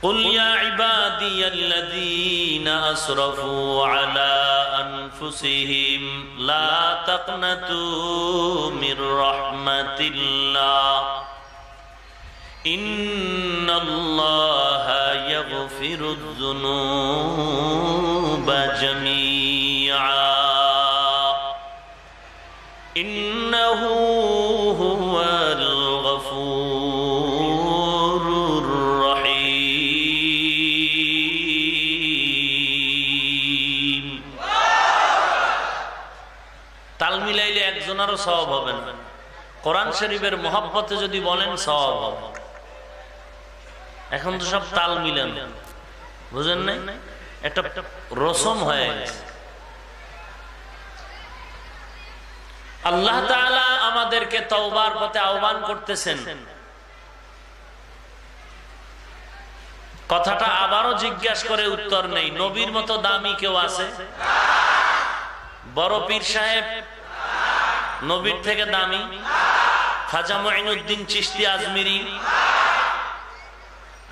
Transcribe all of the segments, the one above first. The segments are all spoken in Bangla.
قل يا عبادي الذين أسرفوا على أنفسهم لا تقنطوا من رحمة الله إن الله يغفر الذنوب جميعا إنه هو الغفور الرحيم। তাল মিলাইলে একজনেরও সওয়াব হবে না, কোরআন শরীফের মহব্বতে যদি বলেন সওয়াব হবে। এখন তো সব তাল মিলান, বুঝেন নাই, একটা রসম হয়ে গেছে। আল্লাহ তাআলা আমাদেরকে তওবার পথে আহ্বান করতেছেন। কথাটা আবারও জিজ্ঞাসা করে উত্তর নেই। নবীর মতো দামি কেউ আছে? বড় পীর সাহেব নবীর থেকে দামি? খাজা মুঈনুদ্দিন চিশতি আজমিরি?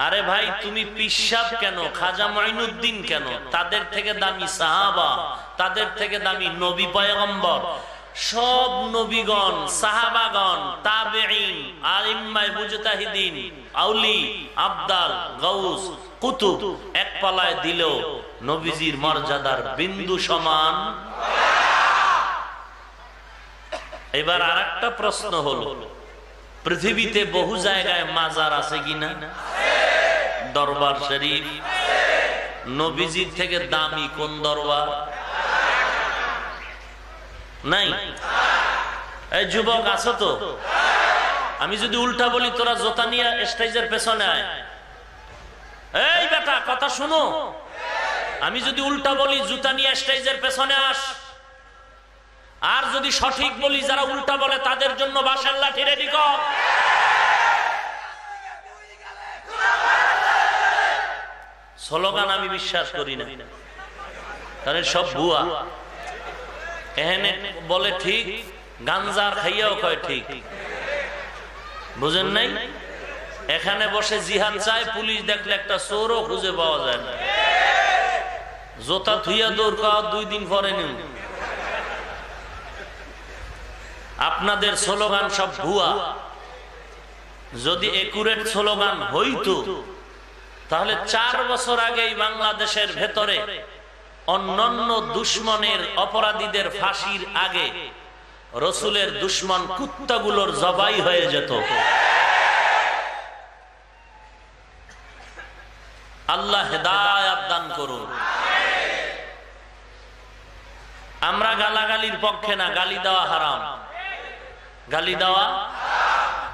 আরে ভাই, তুমি পিশাব কেন, খাজা মুঈনুদ্দিন কেন? তাদের থেকে দামি সাহাবা, তাদের থেকে দামি নবী পয়গম্বর। সব নবীগণ, সাহাবাগণ, তাবেঈন, আইম্মায়ে মুজতাহিদিন, আউলি, আবদাল, গাউস, কুতুব এক পালায় দিলেও নবীজির মর্যাদার বিন্দু সমান। এবার আরেকটা প্রশ্ন হলো, পৃথিবীতে বহু জায়গায় মাজার আছে কিনা? দরবার শরীফ। নবীজির থেকে দামি কোন দরবার? নাই। এই যুবক আছো তো? আমি যদি উল্টা বলি তোরা জোতা নিয়ে স্টেজের পেছনে আয়। এই বেটা কথা শুনো, আমি যদি উল্টা বলি জুতা নিয়ে স্টেজের পেছনে আস, আর যদি সঠিক বলি যারা উল্টা বলে তাদের জন্য বাঁশের লাঠি রেডি কর। স্লোগান আমি বিশ্বাস করি না, কারণ সব ভুয়া। এখানে বলে ঠিক, গাঞ্জার খাইয়াও কয় ঠিক, বুঝেন নাই? এখানে বসে জিহাদ চায়, পুলিশ দেখলে একটা চোরও খুঁজে পাওয়া যায় না। জোতা থুইয়া দৌড় খাওয়া 2 দিন পরে নিন। আপনাদের স্লোগান সব ভুয়া। যদি একুরেট স্লোগান হইতো তাহলে 4 বছর আগেই বাংলাদেশের ভেতরে অন্যান্য দুশ্মনের অপরাধীদের ফাঁসির আগে রসুলের দুশ্মন কুত্তাগুলোর জবাই হয়ে যেত। আল্লাহ হেদায়েত দান করুন। আমরা গালাগালির পক্ষে না, গালি দেওয়া হারাম। গালি দেওয়া,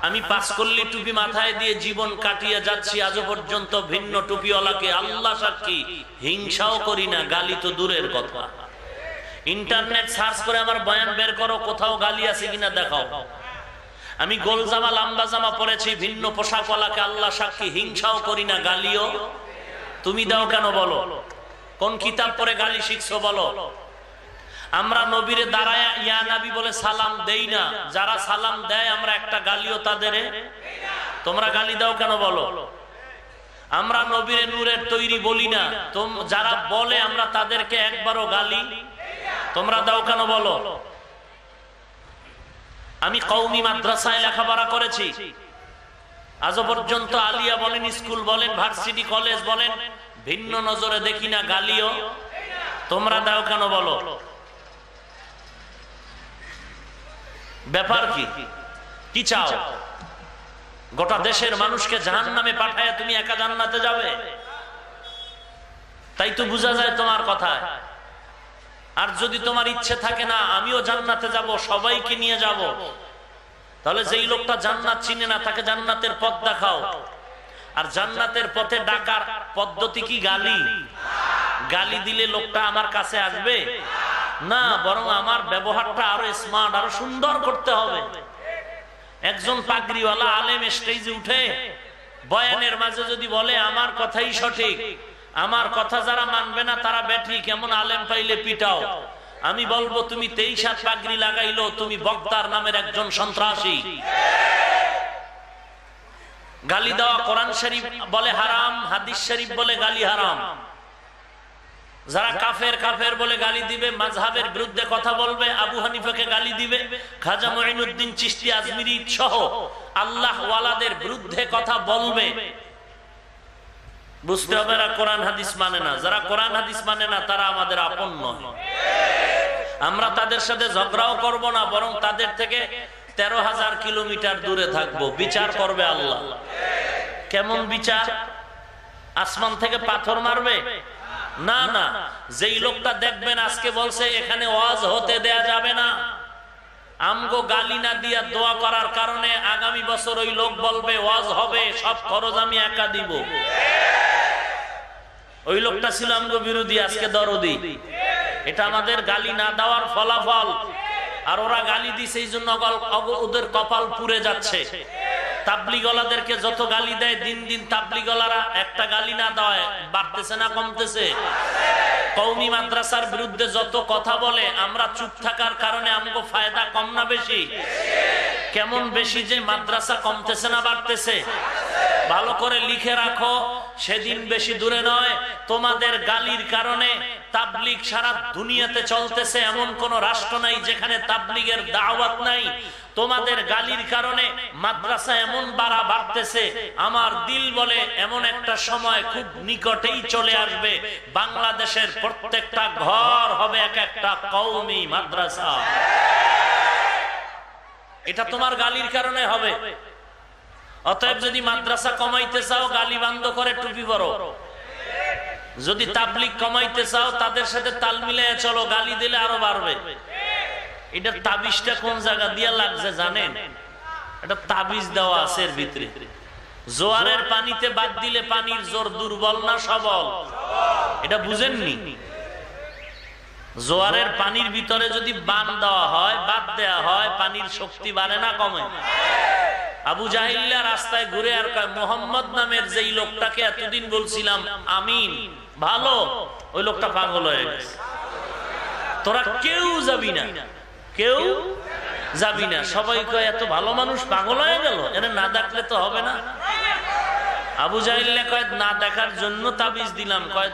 আমি 5 কল্লি টুপি মাথায় দিয়ে জীবন কাটিয়ে যাচ্ছি, আজও পর্যন্ত ভিন্ন টুপিওয়ালাকে আল্লাহ সাক্ষী হিংসাও করি না, গালি তো দূরের কথা। ইন্টারনেট সার্চ করে আমার বয়ান বের করো, কোথাও গালি আছে কিনা দেখাও। আমি গোল জামা লম্বা জামা পরেছি, ভিন্ন পোশাকওয়ালাকে আল্লাহ সাক্ষী হিংসাও করি না, গালিও তুমি দাও কেন বলো? কোন কিতাব পড়ে গালি শিখছো বলো? আমরা নবীরে দাঁড়ায় ইয়া নবী বলে সালাম দেই না, যারা সালাম দেয় আমরা একটা গালিও তাদের। তোমরা গালি দাও কেন বলো? আমরা নবীরে নূরের তৈরি বলি না, যারা বলে আমরা তাদেরকে একবারও গালি তোমরা দাও কেন বলো? আমি কওমি মাদ্রাসায় লেখাপড়া করেছি, আজও পর্যন্ত আলিয়া বলেন, স্কুল বলেন, ভার্সিটি কলেজ বলেন, ভিন্ন নজরে দেখি না, গালিও তোমরা দাও কেন বলো? ব্যাপার কি? কি চাও? গোটা দেশের মানুষকে জাহান্নামে পাঠায় তুমি একা জান্নাতে যাবে? তাই তো বোঝা যায় তোমার কথায়। আর যদি তোমার ইচ্ছে থাকে না আমিও জান্নাতে যাব, সবাইকে নিয়ে যাব, তাহলে যেই লোকটা জান্নাত চিনে না তাকে জান্নাতের পথ দেখাও। আর জান্নাতের পথে ডাকার পদ্ধতি কি গালি? গালি দিলে লোকটা আমার কাছে আসবে না, বরং আমার ব্যবহারটা আরো স্মার্ট, আরো সুন্দর করতে হবে। একজন পাগড়িওয়ালা আলেম স্টেজে উঠে বয়ানের মাঝে যদি বলে আমার কথাই সঠিক, আমার কথা যারা মানবে না তারা ব্যাঠি, কেমন আলেম পাইলে পিটাও, আমি বলবো তুমি 23 হাত পাগড়ি লাগাইলো, তুমি বক্তার নামের একজন সন্ত্রাসী। গালি দেওয়া কোরআন শরীফ বলে হারাম, হাদিস শরীফ বলে গালি হারাম। যারা কাফের কাফের বলে গালি দিবে, মাযহাবের বিরুদ্ধে কথা বলবে, আবু হানিফাকে গালি দিবে, খাজা মুঈনুদ্দিন চিশতি আজমিরি সহ আল্লাহ ওয়ালাদের বিরুদ্ধে কথা বলবে, বুঝতে হবে এরা কোরআন হাদিস মানে না। যারা কোরআন হাদিস মানে না তারা আমাদের আপন নয়। আমরা তাদের সাথে ঝগড়াও করব না, বরং তাদের থেকে 13,000 কিলোমিটার দূরে থাকবো। বিচার করবে আল্লাহ। কেমন বিচার? আসমান থেকে পাথর মারবে? না না, যেই লোকটা দেখবেন আজকে বলছে এখানে ওয়াজ হতে দেয়া যাবে না, আমগো গালি না দিয়া দোয়া করার কারণে আগামী বছর ওই লোক বলবে ওয়াজ হবে, সব খরচ আমি একা দিব। ওই লোকটা ছিল আমগো বিরোধী, আজকে দরদি। এটা আমাদের গালি না দেওয়ার ফলাফল। আর ওরা গালি দিছে এই জন্য ওদের কপাল পুড়ে যাচ্ছে। তাবলিগওয়ালাদেরকে যত গালি দেয়, দিন দিন তাবলিগওয়ালারা একটা গালি না দেয় বাড়তেছে না কমতেছে? কওমি মাদ্রাসার বিরুদ্ধে যত কথা বলে, আমরা চুপ থাকার কারণে আমগো ফায়দা কম না বেশি? কেমন বেশি যে মাদ্রাসা কমতেছে না বাড়তেছে? ভালো করে লিখে রাখো, সেদিন বেশি দূরে নয় তোমাদের গালির কারণে তাবলিগ সারা দুনিয়াতে চলতেছে। এমন কোন রাষ্ট্র নাই যেখানে তাবলিগের দাওয়াত নাই। তোমাদের গালির কারণে মাদ্রাসা এমন বাড়তেছে। আমার দিল বলে এমন একটা সময় খুব নিকটেই চলে আসবে, বাংলাদেশের প্রত্যেকটা ঘর হবে এক একটা কওমি মাদ্রাসা। এটা তোমার গালির কারণে হবে। অতএব যদি মাদ্রাসা কমাইতে চাও, গালি বন্ধ করে টুপি পরো। যদি তাবলিগ কমাইতে চাও, তাদের সাথে তাল মিলিয়ে চলো, গালি দিলে আরো বাড়বে। এটার তাবিজটা কোন জায়গা দিয়া লাগছে জানেন? এটা তাবিজ দেওয়া আছে এর ভিতরে। জোয়ারের পানিতে বাদ দিলে পানির জোর দুর্বল না সবল? এটা বুঝেননি? জোয়ারের পানির ভিতরে যদি বান দেওয়া হয়, বাদ দেওয়া হয়, পানির শক্তি বাড়ে না কমে? আবু জাহিল্লা রাস্তায় ঘুরে আর কয়, মোহাম্মদ নামের যেই লোকটাকে এতদিন বলছিলাম আমিন ভালো, ওই লোকটা পাগল হয়ে গেছে। তোরা কেউ যাবি না, কেউ যাবি না। সবাই কয় এত ভালো মানুষ পাগল হয়ে গেল, এনে না দেখলে তো হবে না। আবু জাহিল্লা কয় না দেখার জন্য তাবিজ দিলাম, কয়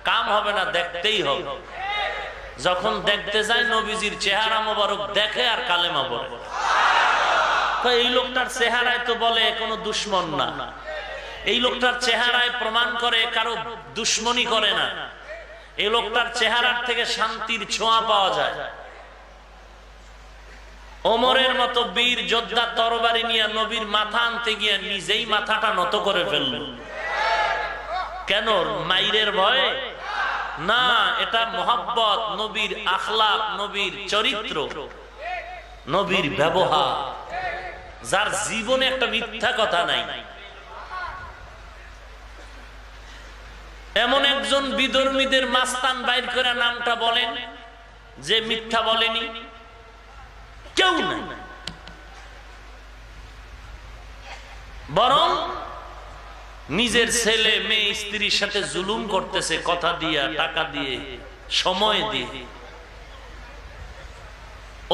কাম হবে না, দেখতেই হবে। যখন দেখতে যায় নবীজির চেহারা মোবারক দেখে আর কালেমা পড়ে। এই লোকটার চেহারায় তো বলে কোনো দুশ্মন না, এই লোকটার চেহারায় প্রমাণ করে কারো দুশ্মনী করে না, এই লোকটার চেহারার থেকে শান্তির ছোঁয়া পাওয়া যায়। ওমরের মতো বীর যোদ্ধা তরবারি নিয়ে নবীর মাথা আনতে গিয়ে নিজেই মাথাটা নত করে ফেলল। কেন? মাইরের ভয়ে না, এটা মোহাব্বত, নবীর আখলাক, নবীর চরিত্র, নবীর ব্যবহার, যার জীবনে একটা মিথ্যা কথা নাই। এমন একজন বিধর্মীদের মাস্তান বাইর করে নামটা বলেন যে মিথ্যা বলেনি? কেউ নাই। বরং নিজের ছেলে মেয়ে স্ত্রীর সাথে জুলুম করতেছে, কথা দিয়া, টাকা দিয়ে, সময় দিয়ে,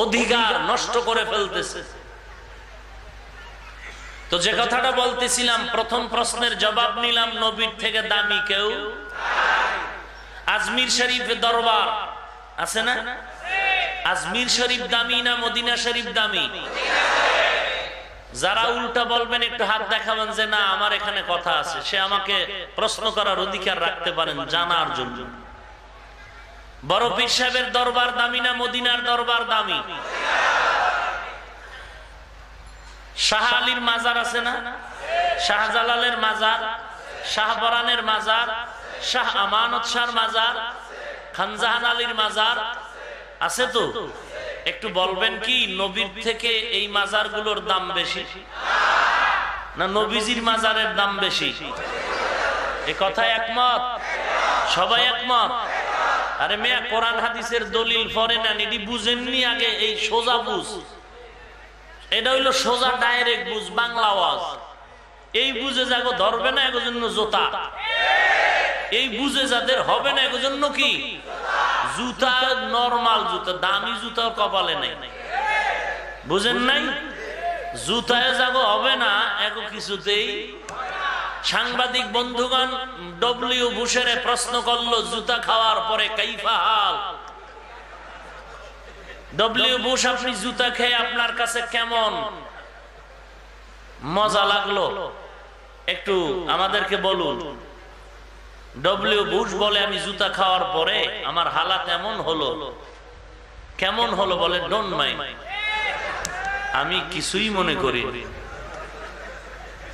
অধিকার নষ্ট করে ফেলতেছে। তো যে কথাটা বলতেছিলাম, প্রথম প্রশ্নের জবাব নিলাম, নবীর থেকে দামি কেউ? আজমির শরীফে দরবার আছে না? আজমির শরীফ দামি না মদিনা শরীফ দামি? যারা উল্টা বলবেন একটু হাত দেখাবেন যে না আমার এখানে কথা আছে, সে আমাকে প্রশ্ন করার অধিকার রাখতে পারেন জানার জন্য। বড় পীর সাহেবের দরবার দামি না মদিনার দরবার দামি? শাহ আলীর মাজার আছে না? শাহজালালের মাজার, শাহপরানের মাজার, শাহ আমানত শাহর মাজার, খানজাহান আলীর মাজার আছে তো? একটু বলবেন কি নবীর থেকে এই মাজারগুলোর দাম বেশি না নবীজির মাজারের দাম বেশি? এ কথায় একমত? সবাই একমত? আরে মেয়া, কোরআন হাদিসের দলিল পড়ে না, এটি বুঝেননি আগে। এই সোজা বুঝ, এটা হইলো সোজা ডাইরেক্ট বুঝ, বাংলা ওয়াজ। এই বুঝে যাগো ধরবে না, এগো জন্য জোতা। এই বুঝে যাদের হবে না, এগো জন্য কি জুতা, নরমাল জুতা, দামি জুতা কপালে নাই। বুঝেন নাই? জুতায় যাগো হবে না, এগো কিছুতেই সাংবাদিক বন্ধুগণ ডব্লিউ বুশের প্রশ্ন করলো জুতা খাওয়ার পরে কাইফা হাল। ডব্লিউ বুশ, আপনি জুতা খেয়ে আপনার কাছে কেমন মজা লাগলো একটু আমাদেরকে বলুন। ডব্লিউ বুশ বলে, আমি জুতা খাওয়ার পরে আমার হালাত এমন হলো। কেমন হলো বলে, ডোন্ট মাইন্ড, আমি কিছুই মনে করি।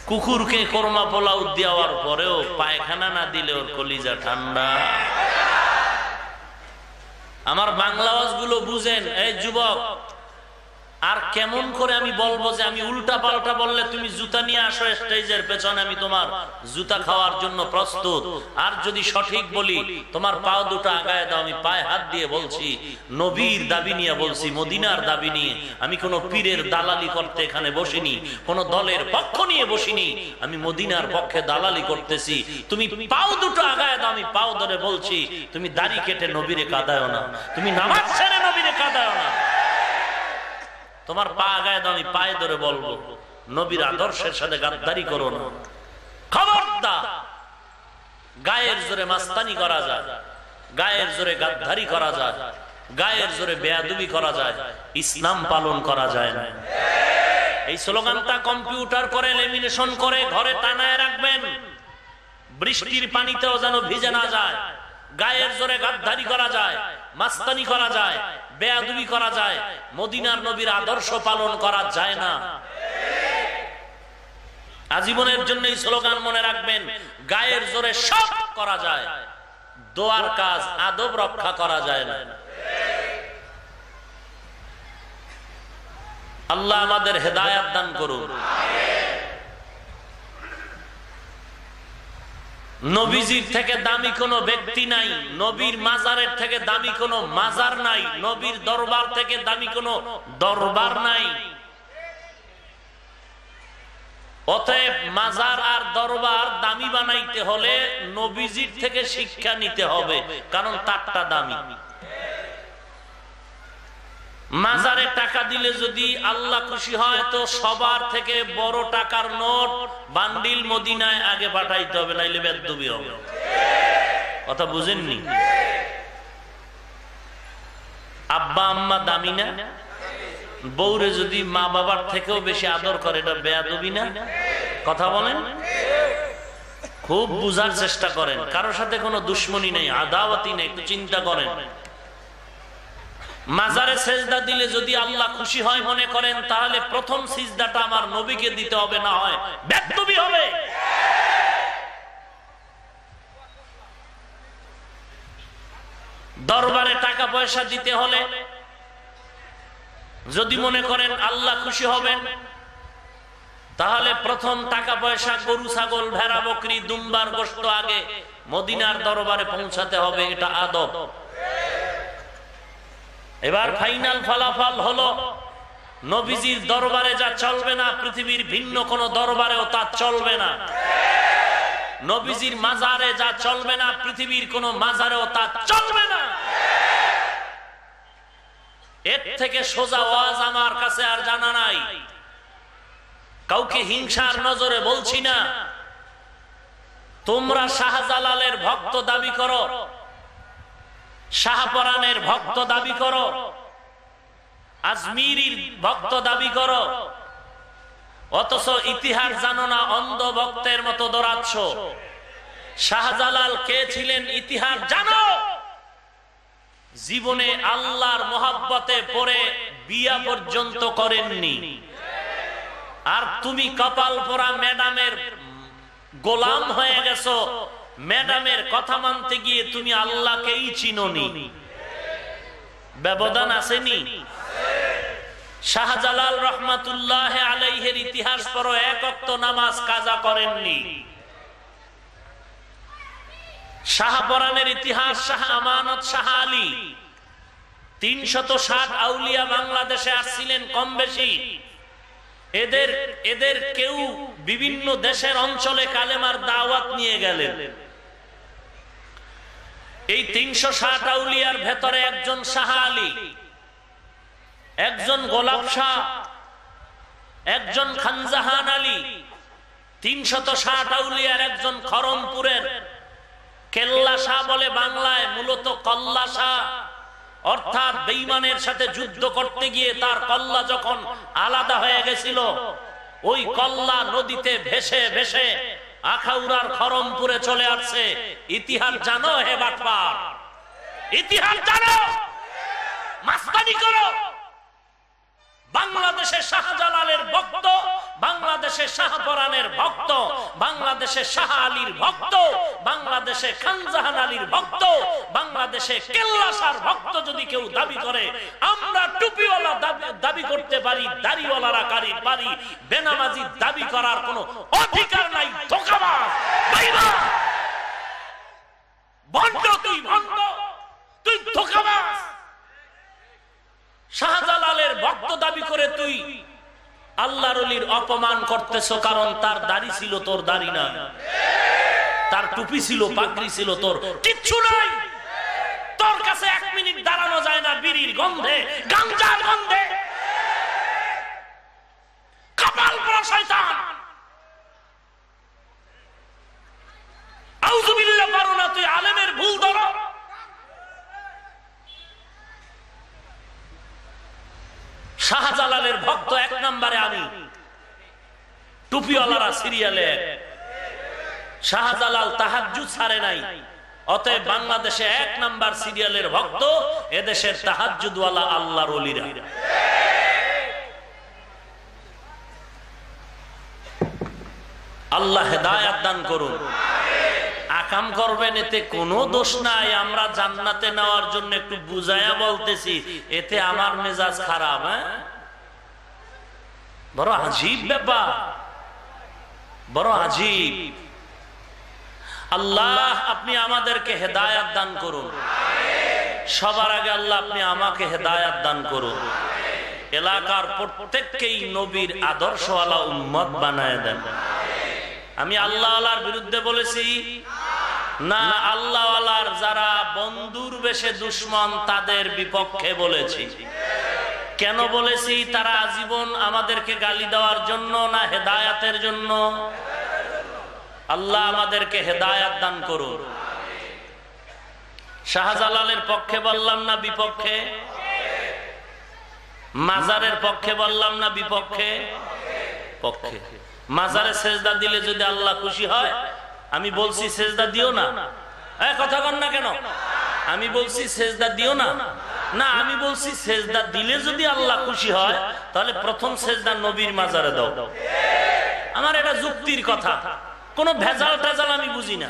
কুকুরকে কোরমা পোলাও দেওয়ার পরেও পায়খানা না দিলে ওর কলিজা ঠান্ডা। আমার বাংলা আওয়াজগুলো বুঝেন এই যুবক। আর কেমন করে আমি বলবো যে আমি উল্টা পাল্টা বললে তুমি জুতা নিয়ে আসো স্টেজের পেছনে, আমি তোমার জুতা খাওয়ার জন্য প্রস্তুত। আর যদি সঠিক বলি, তোমার পাও দুটো আগায় দাও, আমি পায়ে হাত দিয়ে বলছি, নবীর দাবি নিয়ে বলছি, মদিনার দাবি নিয়ে। আমি কোন পীরের দালালি করতে এখানে বসিনি, কোন দলের পক্ষ নিয়ে বসিনি, আমি মদিনার পক্ষে দালালি করতেছি। তুমি পাও দুটো আগায় দাও, আমি পাও ধরে বলছি, তুমি দাড়ি কেটে নবীরে কাঁদায়ও না, তুমি নামাজ ছেড়ে নবীরে কাঁদায়ও না। তোমার পা আগায় দাও, আমি পায়ে ধরে বলবো, নবীর আদর্শের সাথে গাদ্দারি করো না। খবরদার। গায়ের জোরে মাস্তানি করা যায়, গায়ের জোরে গাদ্দারি করা যায়, গায়ের জোরে বেয়াদবি করা যায়, ইসলাম পালন করা যায় না। এই স্লোগানটা কম্পিউটার করে লেমিনেশন করে ঘরে টানায় রাখবেন, বৃষ্টির পানিতেও যেন ভিজে না যায়। গায়ের জোরে গাদ্দারি করা যায়, মাস্তানি করা যায়, বেয়াদবি করা যায়, মদিনার নবীর আদর্শ পালন করা যায় না। আজীবনের জন্য এই স্লোগান মনে রাখবেন, গায়ের জোরে সব করা যায়, দোয়ার কাজ আদব রক্ষা করা যায় না। আল্লাহ আমাদের হেদায়েত দান করুন। নবীজির থেকে দামি কোনো ব্যক্তি নাই, নবীর মাজারের থেকে দামি কোনো মাজার নাই, নবীর দরবার থেকে দামি কোনো দরবার নাই। অতএব মাজার আর দরবার দামি বানাইতে হলে নবীজির থেকে শিক্ষা নিতে হবে, কারণ তারটা দামি। মাজারে টাকা দিলে যদি আল্লাহ খুশি হয়, তো সবার থেকে বড় টাকার নোট বান্ডিল মদিনায় আগে পাঠাইতে হবে, নাইলে বেদবি হবে। কথা বুঝেননি? আব্বা আম্মা দামি না? বউরে যদি মা বাবার থেকেও বেশি আদর করে, এটা বেয়াদবি না? কথা বলেন। খুব বুঝার চেষ্টা করেন, কারোর সাথে কোনো দুশ্মনী নেই, আদাওয়াতি নেই, একটু চিন্তা করেন। মাজারে সেজদা দিলে যদি আল্লাহ খুশি হয় মনে করেন, তাহলে প্রথম সিজদাটা আমার নবীকে দিতে হবে, না হয় বেদবি হবে। দরবারে টাকা পয়সা দিতে হলে যদি মনে করেন আল্লাহ খুশি হবেন, তাহলে প্রথম টাকা পয়সা গরু ছাগল ভেড়া বকরি দুম্বার গোশত আগে মদিনার দরবারে পৌঁছাতে হবে, এটা আদব। এবার ফাইনাল ফলাফল হলো, নবীজির দরবারে যা চলবে না, পৃথিবীর ভিন্ন কোন দরবারেও তা চলবে না। নবীজির মাজারে যা চলবে না, পৃথিবীর কোন মাজারেও তা চলবে না। এর থেকে সোজা ওয়াজ আমার কাছে আর জানা নাই। কাউকে হিংসার নজরে বলছি না। তোমরা শাহজালালের ভক্ত দাবি করো, শাহপরানের ভক্ত দাবি করো, আজমিরির ভক্ত দাবি করো, অথচ ইতিহাস জানো না, অন্ধ ভক্তের মতো দৌড়াচ্ছ। শাহজালাল কে ছিলেন ইতিহাস জানো? জীবনে আল্লাহর মোহাব্বতে পড়ে বিয়া পর্যন্ত করেননি। আর তুমি কপাল পোড়া ম্যাডামের গোলাম হয়ে গেছো। ম্যাডামের কথা মানতে গিয়ে তুমি আল্লাহকেই চিনোনি। ব্যবধান আসেনি? শাহজালাল রহমাতুল্লাহ আলাইহির ইতিহাস পড়ো, এক ওয়াক্ত নামাজ কাজা করেননি। শাহপরানের ইতিহাস, শাহ আমানত, শাহ আলী, 360 আউলিয়া বাংলাদেশে আসছিলেন কম বেশি। এদের কেউ বিভিন্ন দেশের অঞ্চলে কালেমার দাওয়াত নিয়ে গেলেন। এই 360 আউলিয়ার ভেতরে একজন শাহ আলী, একজন গোলাপ শাহ, একজন খানজাহান আলী, 360 আউলিয়ার একজন খরমপুরের কেল্লা শাহ বলে বাংলায়, মূলত কল্লা শাহ, অর্থাৎ বেঈমানের সাথে যুদ্ধ করতে গিয়ে তার কল্লা যখন আলাদা হয়ে গেছিল, ওই কল্লা নদীতে ভেসে ভেসে আখাউড়ার খরমপুরে চলে আসছে। ইতিহাস জানো হে বাটপার? ইতিহাস জানো? মাস্তানি করো? বাংলাদেশের শাহজালালের ভক্ত, বাংলাদেশের শাহপরানের ভক্ত, বাংলাদেশের শাহ আলীর ভক্ত, বাংলাদেশে খানজাহান আলীর ভক্ত, বাংলাদেশে কেল্লাশার ভক্ত যদি কেউ দাবি করে, আমরা টুপিওয়ালা দাবি করতে পারি, দাড়িওয়ালারা পারি, বেনামাজি দাবি করার কোনো অধিকার নাই। ধোঁকাবাজ, বেঈমান, ভণ্ড, তুই ভণ্ড, তুই ধোঁকাবাজ। শাহজালালের ভক্ত দাবি করে তুই আল্লাহর ওলির অপমান করতেছ, কারণ তার দাড়ি ছিল, তোর দাড়ি না। তার টুপি ছিল, পাগড়ি ছিল, তোর কিচ্ছু নাই। তোর কাছে 1 মিনিট দাঁড়ানো যায় না বিড়ির গন্ধে, গাঞ্জার গন্ধে। কপাল পোড়া শয়তান, আউযুবিল্লাহ পারো না, তুই আলেমের ভুল ধরো। শাহজালালের ভক্ত 1 নম্বরে আমি, টুপিওয়ালারা সিরিয়ালে। শাহজালাল তাহাজ্জুদ ছাড়ে নাই, অতএব বাংলাদেশে 1 নাম্বার সিরিয়ালের ভক্ত এদেশের তাহাজ্জুদওয়ালা আল্লাহর ওলিরা। আল্লাহ হেদায়েত দান করুন। আকাম করবেন, এতে কোনো দোষ নাই। আমরা জান্নাতে নেওয়ার জন্য একটু বুঝায়া বলতেছি, এতে আমার মেজাজ খারাপ। বড় আজীব ব্যাপার, বড় আজীব। আল্লাহ আপনি আমাদেরকে হেদায়েত দান করুন। সবার আগে আল্লাহ আপনি আমাকে হেদায়েত দান করুন। এলাকার প্রত্যেককেই নবীর আদর্শওয়ালা উম্মত বানায় দেন। আমি আল্লাহওয়ালার বিরুদ্ধে বলেছি না, আল্লাহওয়ালার যারা বন্ধুর বেশে দুশমন তাদের বিপক্ষে বলেছি। কেন বলেছি? তারা আজীবন আমাদেরকে গালি দেওয়ার জন্য না হেদায়েতের জন্য? আল্লাহ আমাদেরকে হেদায়েত দান করুন। শাহজালালের পক্ষে বললাম না বিপক্ষে? মাজারের পক্ষে বললাম না বিপক্ষে? পক্ষে। মাজারে সেজদা দিলে যদি আল্লাহ খুশি হয়, আমি বলছি সেজদা দিও না। কথা কন না কেন? আমি বলছি সেজদা দিও না? না, আমি বলছি সেজদা দিলে যদি আল্লাহ খুশি হয়, তাহলে প্রথম সেজদা নবীর মাজারে দাও। আমার এটা যুক্তির কথা, কোনো ভেজাল টেজাল আমি বুঝি না।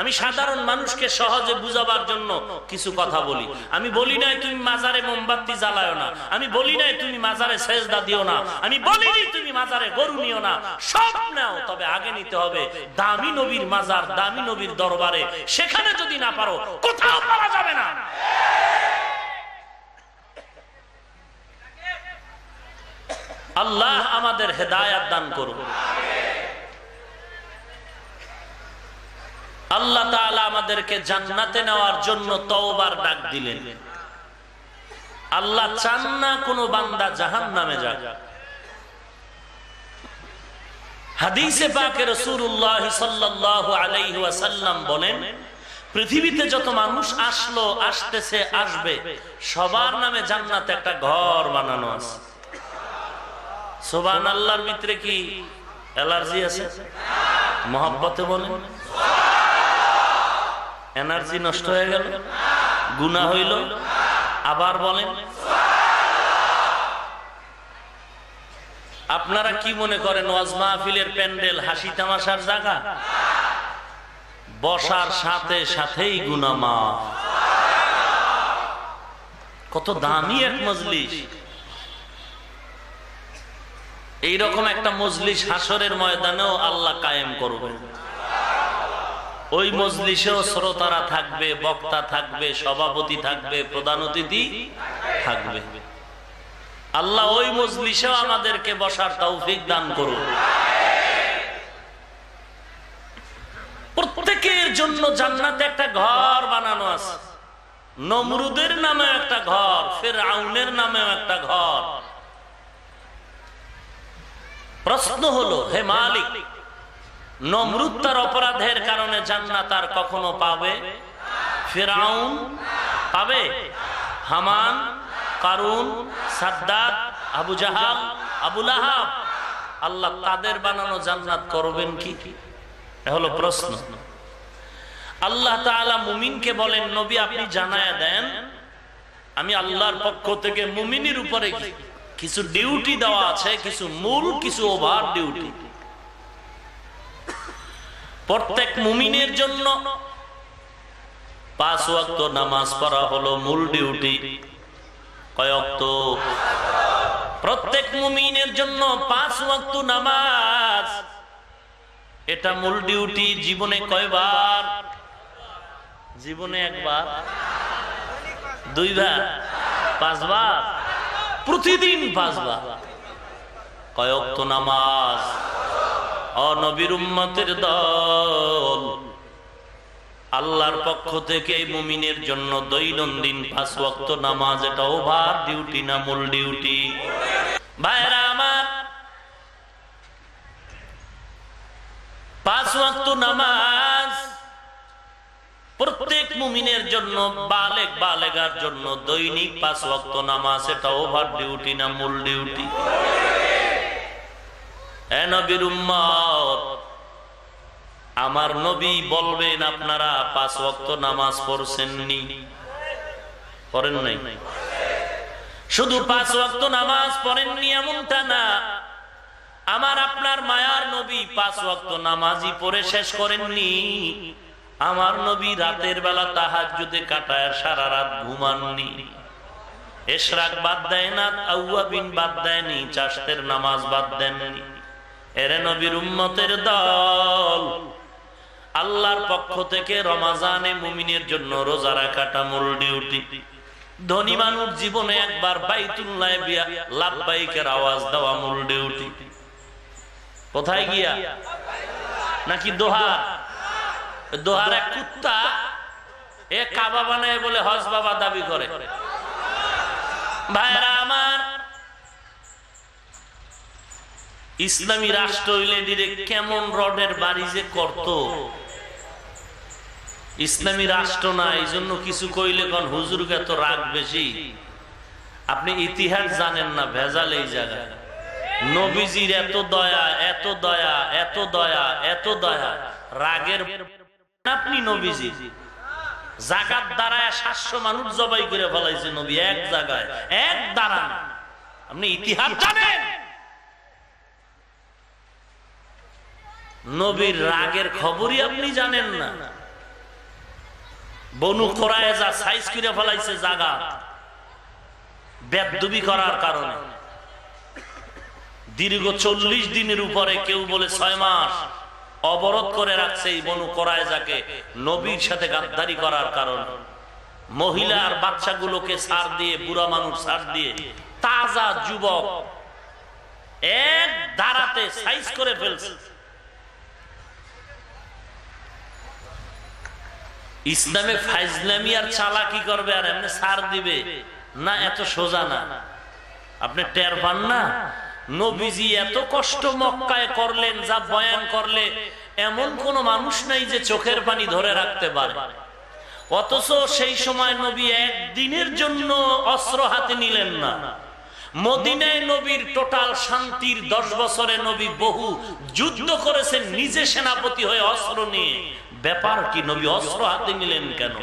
আমি সাধারণ মানুষকে সহজে বুঝাবার জন্য কিছু কথা বলি। আমি বলি নাই তুমি মাজারে মোমবাতি জ্বালায়ো না, আমি বলি নাই তুমি মাজারে সেজদা দিও না, আমি বলিনি তুমি মাজারে গরু নিও না। সব নাও, তবে আগে নিতে হবে দামি নবীর মাজার, দামি নবীর দরবারে। সেখানে যদি না পারো, কোথাও পাওয়া যাবে না। আল্লাহ আমাদের হেদায়েত দান করুন। আল্লাহ তাআলা আমাদেরকে জান্নাতে নেওয়ার জন্য তওবার ডাক দিলেন। আল্লাহ চান না কোনো বান্দা জাহান্নামে যাক। হাদিসে পাকে রাসূলুল্লাহ সাল্লাল্লাহু আলাইহি ওয়াসাল্লাম বলেন, পৃথিবীতে যত মানুষ আসলো, আসতেছে, আসবে, সবার নামে জান্নাতে একটা ঘর বানানো আছে। সুবহানাল্লাহর ভিতরে কি অ্যালার্জি আছে? মহব্বতে বলেন, এনার্জি নষ্ট হয়ে গেল, গুনাহ হইল। আবার বলেন। আপনারা কি মনে করেন ওয়াজ মাহফিলের প্যান্ডেল হাসি তামাশার জায়গা? বসার সাথে সাথেই গুনাহ মাফ। কত দামি এক মজলিস। এইরকম একটা মজলিস হাসরের ময়দানেও আল্লাহ কায়েম করবেন। ওই মজলিসেও শ্রোতারা থাকবে, বক্তা থাকবে, সভাপতি থাকবে, প্রধান অতিথি থাকবে। আল্লাহ ওই মজলিসেও আমাদেরকে বসার তৌফিক দান করুন। প্রত্যেকের জন্য জান্নাতে একটা ঘর বানানো আছে। নমরুদের নামে একটা ঘর, ফিরআউনের নামে একটা ঘর। প্রশ্ন হলো, হে মালিক, নমরুদ তার অপরাধের কারণে জান্নাত আর কখনো পাবে? ফিরাউন পাবে? হামান, কারুন, সাদ্দাত, আবু জাহাল, আবু লাহাব, আল্লাহ তাদের বানানো জান্নাত করবেন কি? এটা হলো প্রশ্ন। আল্লাহ তাআলা মুমিনকে বলেন, নবী আপনি জানায়া দেন আমি আল্লাহর পক্ষ থেকে মুমিনের উপরে কিছু ডিউটি দেওয়া আছে, কিছু মূল, কিছু ওভার ডিউটি। প্রত্যেক মুমিনের জন্য 5 ওয়াক্ত নামাজ পড়া হলো মূল ডিউটি। কয় ওয়াক্ত? প্রত্যেক মুমিনের জন্য 5 ওয়াক্ত নামাজ, এটা মূল ডিউটি। জীবনে কয়বার? জীবনে একবার, 2 বার, 5 বার, প্রতিদিন 5 বার। কয় ওয়াক্ত নামাজ? ও নবীর উম্মতের দল, আল্লাহর পক্ষ থেকে মুমিনের জন্য দৈনন্দিন 5 ওয়াক্ত নামাজ, এটা ওভার ডিউটি না মূল ডিউটি? ভাইরা আমার, 5 ওয়াক্ত নামাজ প্রত্যেক মুমিনের জন্য, বালেগ বালেগার জন্য দৈনিক 5 ওয়াক্ত নামাজ, এটা ওভার ডিউটি না মূল ডিউটি? এ নবীর উম্মত, আমার নবী বলবেন আপনারা 5 ওয়াক্ত নামাজ পড়ছেননি? পড়েন নাই? শুধু 5 ওয়াক্ত নামাজ পড়েননি এমনটা না, আমার আপনার মায়ার নবী 5 ওয়াক্ত নামাজই পড়ে শেষ করেননি। আমার নবী রাতের বেলা তাহাজ্জুদে কাটায় সারা রাত ঘুমাননি। ইশরাক বাদ দেয় না, আউয়াবিন বাদ দেয়নি, চাশতের নামাজ বাদ দেননি। এরে নবীর উম্মতের দল, আল্লাহর পক্ষ থেকে রমাজানে মুমিনের জন্য রোজা রাখাটা মূল ডিউটি। ধনী মানুষ জীবনে একবার বাইতুল্লাহ গিয়া লাব্বাইকের আওয়াজ দেওয়া মূল ডিউটি। কোথায় গিয়া? নাকি দোহার? দোহার এক কুত্তা এ কাবা বানায় বলে হজ বাবা দাবি করে। ভাইরা আমার, ইসলামী রাষ্ট্র হইলে ডিরেক্ট কেমন রডের বাড়ি যে করত। ইসলামী রাষ্ট্র না, এই জন্য কিছু কইলে কোন হুজুরকে এত রাগ বেশি। আপনি ইতিহাস জানেন না, ভেজাল এই জায়গায়। নবীজির এত দয়া, এত দয়া, এত দয়া, এত দয়া, রাগের আপনি নবীজি জাকাত দাঁড়ায় 700 মানুষ জবাই করে ফেলাইছে নবী এক জায়গায়, এক দাঁড়ান। আপনি ইতিহাস জানেন? নবীর রাগের খবরই আপনি জানেন না। বনু কোরাইজা সাইজ করে ফেলাইছে জায়গা বেদবি করার কারণে। দীর্ঘ 40 দিনের উপরে, কেউ বলে 6 মাস অবরোধ করে রাখছে এই বনু কোরাইজাকে নবীর সাথে গাদ্দারি করার কারণে। মহিলা আর বাচ্চাগুলোকে ছাড় দিয়ে, বুড়া মানুষ ছাড় দিয়ে, তাজা যুবক এক দাঁড়াতে সাইজ করে ফেলছে। ইসলামে ফাইজলামি আর চালাকি করবে আর এমনি ছাড় দিবে না, এত সোজা না। আপনি টের পান না? নবীজি এত কষ্ট মক্কায় করলেন, যা বয়ান করলে এমন কোন মানুষ নাই যে চোখের পানি ধরে রাখতে পারে। অথচ সেই সময় নবী একদিনের জন্য অস্ত্র হাতে নিলেন না। মদিনায় নবীর টোটাল শান্তির 10 বছরে নবী বহু যুদ্ধ করেছেন নিজে সেনাপতি হয়ে অস্ত্র নিয়ে। ব্যাপার কি, নবী অস্ত্র হাতে নিলেন কেন?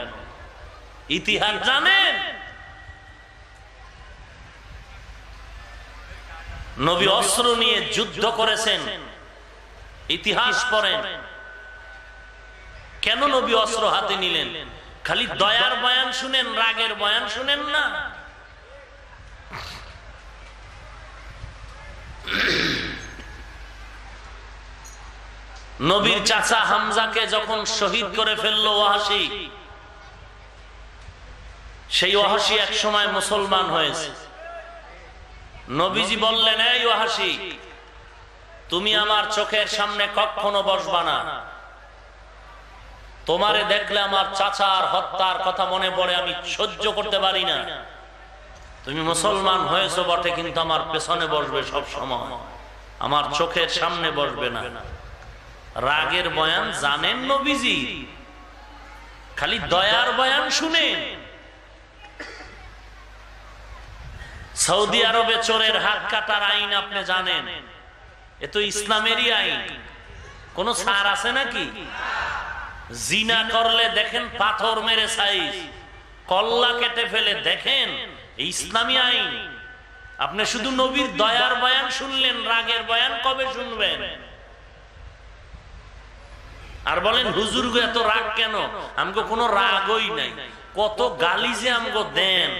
ইতিহাস জানেন? নবী অস্ত্র নিয়ে যুদ্ধ করেছেন, ইতিহাস পড়েন। কেন নবী অস্ত্র হাতে নিলেন? খালি দয়ার বয়ান শুনেন, রাগের বয়ান শুনেন না। নবীর চাচা হামজাকে যখন শহীদ করে ফেললো ওয়াহাশী, সেই ওয়াহাশী এক সময় মুসলমান হয়েছে। নবীজি বললেন, এই ওয়াহাশী, তুমি আমার চোখের সামনে কখনো বসবা না। তোমারে দেখলে আমার চাচার হত্যার কথা মনে পড়ে, আমি সহ্য করতে পারি না। তুমি মুসলমান হয়েছো বটে, কিন্তু আমার পেছনে বসবে সব সময়, আমার চোখের সামনে বসবে না। রাগের বয়ান জানেন নবীজি? খালি দয়ার বয়ান শুনেন। সৌদি আরবে চোরের হাত কাটার আইন আপনি জানেন? এ তো ইসলামেরই আইন। কোন ছাড় আছে নাকি? জিনা করলে দেখেন পাথর মেরে সাইজ, কল্লা কেটে ফেলে, দেখেন ইসলামী আইন। আপনি শুধু নবীর দয়ার বয়ান শুনলেন, রাগের বয়ান কবে শুনবেন? আর বলেন হুজুর গো এত রাগ কেন? আমগো কোনো রাগই নাই। কত গালি যে আমগো দেন,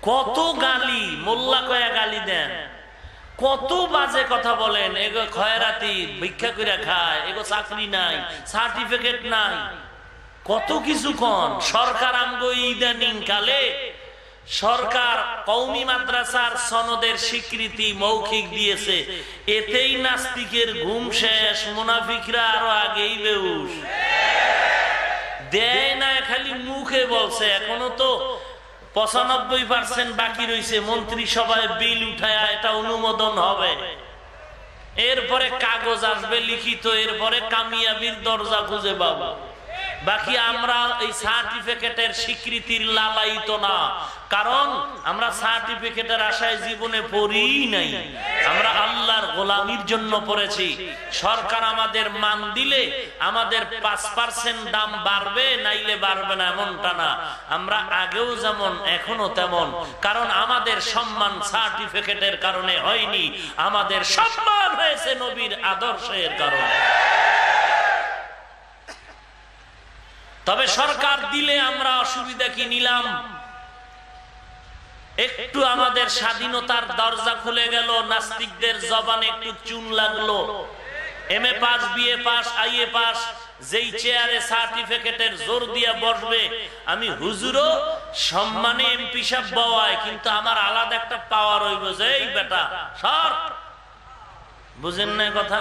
কত গালি, মোল্লা কয়া গালি দেন, কত বাজে কথা বলেন। এগো খয়রাতি, ভিক্ষা করে খায়, এগো চাকরি নাই, সার্টিফিকেট নাই, কত কিছু কন। সরকার আমগো ইদানিং কালে সরকার কওমি মাদ্রাসার সনদের স্বীকৃতি মৌখিক দিয়েছে, এতেই নাস্তিকের ঘুম শেষ, মুনাফিকরা আরো আগেই বেহুশ। দেয় না, খালি মুখে বলছে। এখনো তো 95% বাকি রয়েছে। মন্ত্রিসভায় বিল উঠায় এটা অনুমোদন হবে, এরপরে কাগজ আসবে লিখিত, এরপরে কামিয়াবির দরজা খুঁজে পাবো। বাকি আমরা এই সার্টিফিকেটের স্বীকৃতির লালায়িত না, কারণ আমরা সার্টিফিকেটের আশায় জীবনে পড়ি নাই। আমরা আল্লাহর গোলামির জন্য পড়েছি। সরকার আমাদের মান দিলে আমাদের 5% দাম বাড়বে, নাইলে বাড়বে না এমনটা না। আমরা আগেও যেমন এখনো তেমন, কারণ আমাদের সম্মান সার্টিফিকেটের কারণে হয়নি, আমাদের সম্মান হয়েছে নবীর আদর্শের কারণে। তবে সরকার দিলে আমরা অসুবিধা কি নিলাম? একটু আমাদের স্বাধীনতার দরজা খুলে গেল, নাস্তিকদের জবানে একটু চুন লাগলো। MA pass, BA pass, IA pass, যেই চেয়ারে সার্টিফিকেটের জোর দিয়ে বসবে, আমি হুজুরও সম্মানে MP সাহেব বওয়ায়, কিন্তু আমার আলাদা একটা পাওয়ার হইব যে এই বেটা সর। বুঝেন না কথা?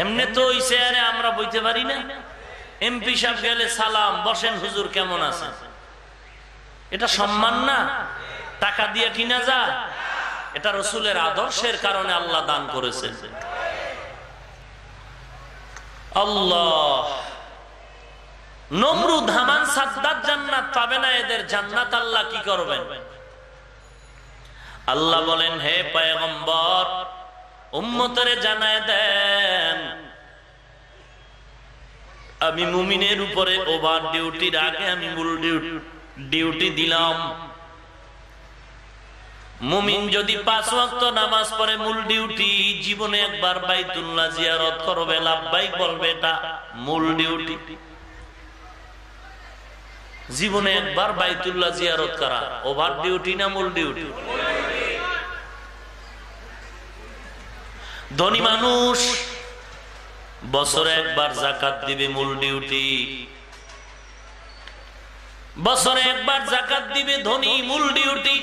এমনি তো ওই চেয়ারে আমরা বইতে পারি না। MP সাহেব গেলে সালাম, বসেন হুজুর কেমন আছে, এটা সম্মান না? টাকা দিয়ে কিনা যা? এটা রাসূলের আদর্শের কারণে আল্লাহ দান করেছেন। আল্লাহ, নমরুদ, হামান, সাদ্দাত জান্নাত পাবে না, এদের জান্নাত আল্লাহ কি করবেন? আল্লাহ বলেন, হে পয়গম্বর, উম্মতরে জানায় দেন, আমি মুমিনের উপরে ওভার ডিউটির আগে আমি মূল ডিউটি দিলাম। মুমিন যদি 5 ওয়াক্ত নামাজ পড়ে, মূল ডিউটি। জীবনে একবার বাইতুল্লাহ জিয়ারত করবে, লাব্বাইক বলবে, এটা মূল ডিউটি। জীবনে একবার বাইতুল্লাহ জিয়ারত করা ওভার ডিউটি না মূল ডিউটি? ধনী মানুষ বছরে একবার যাকাত দিবে, মূল ডিউটি। বছরে একবার যাকাত দিবে ধনী, মূল ডিউটি।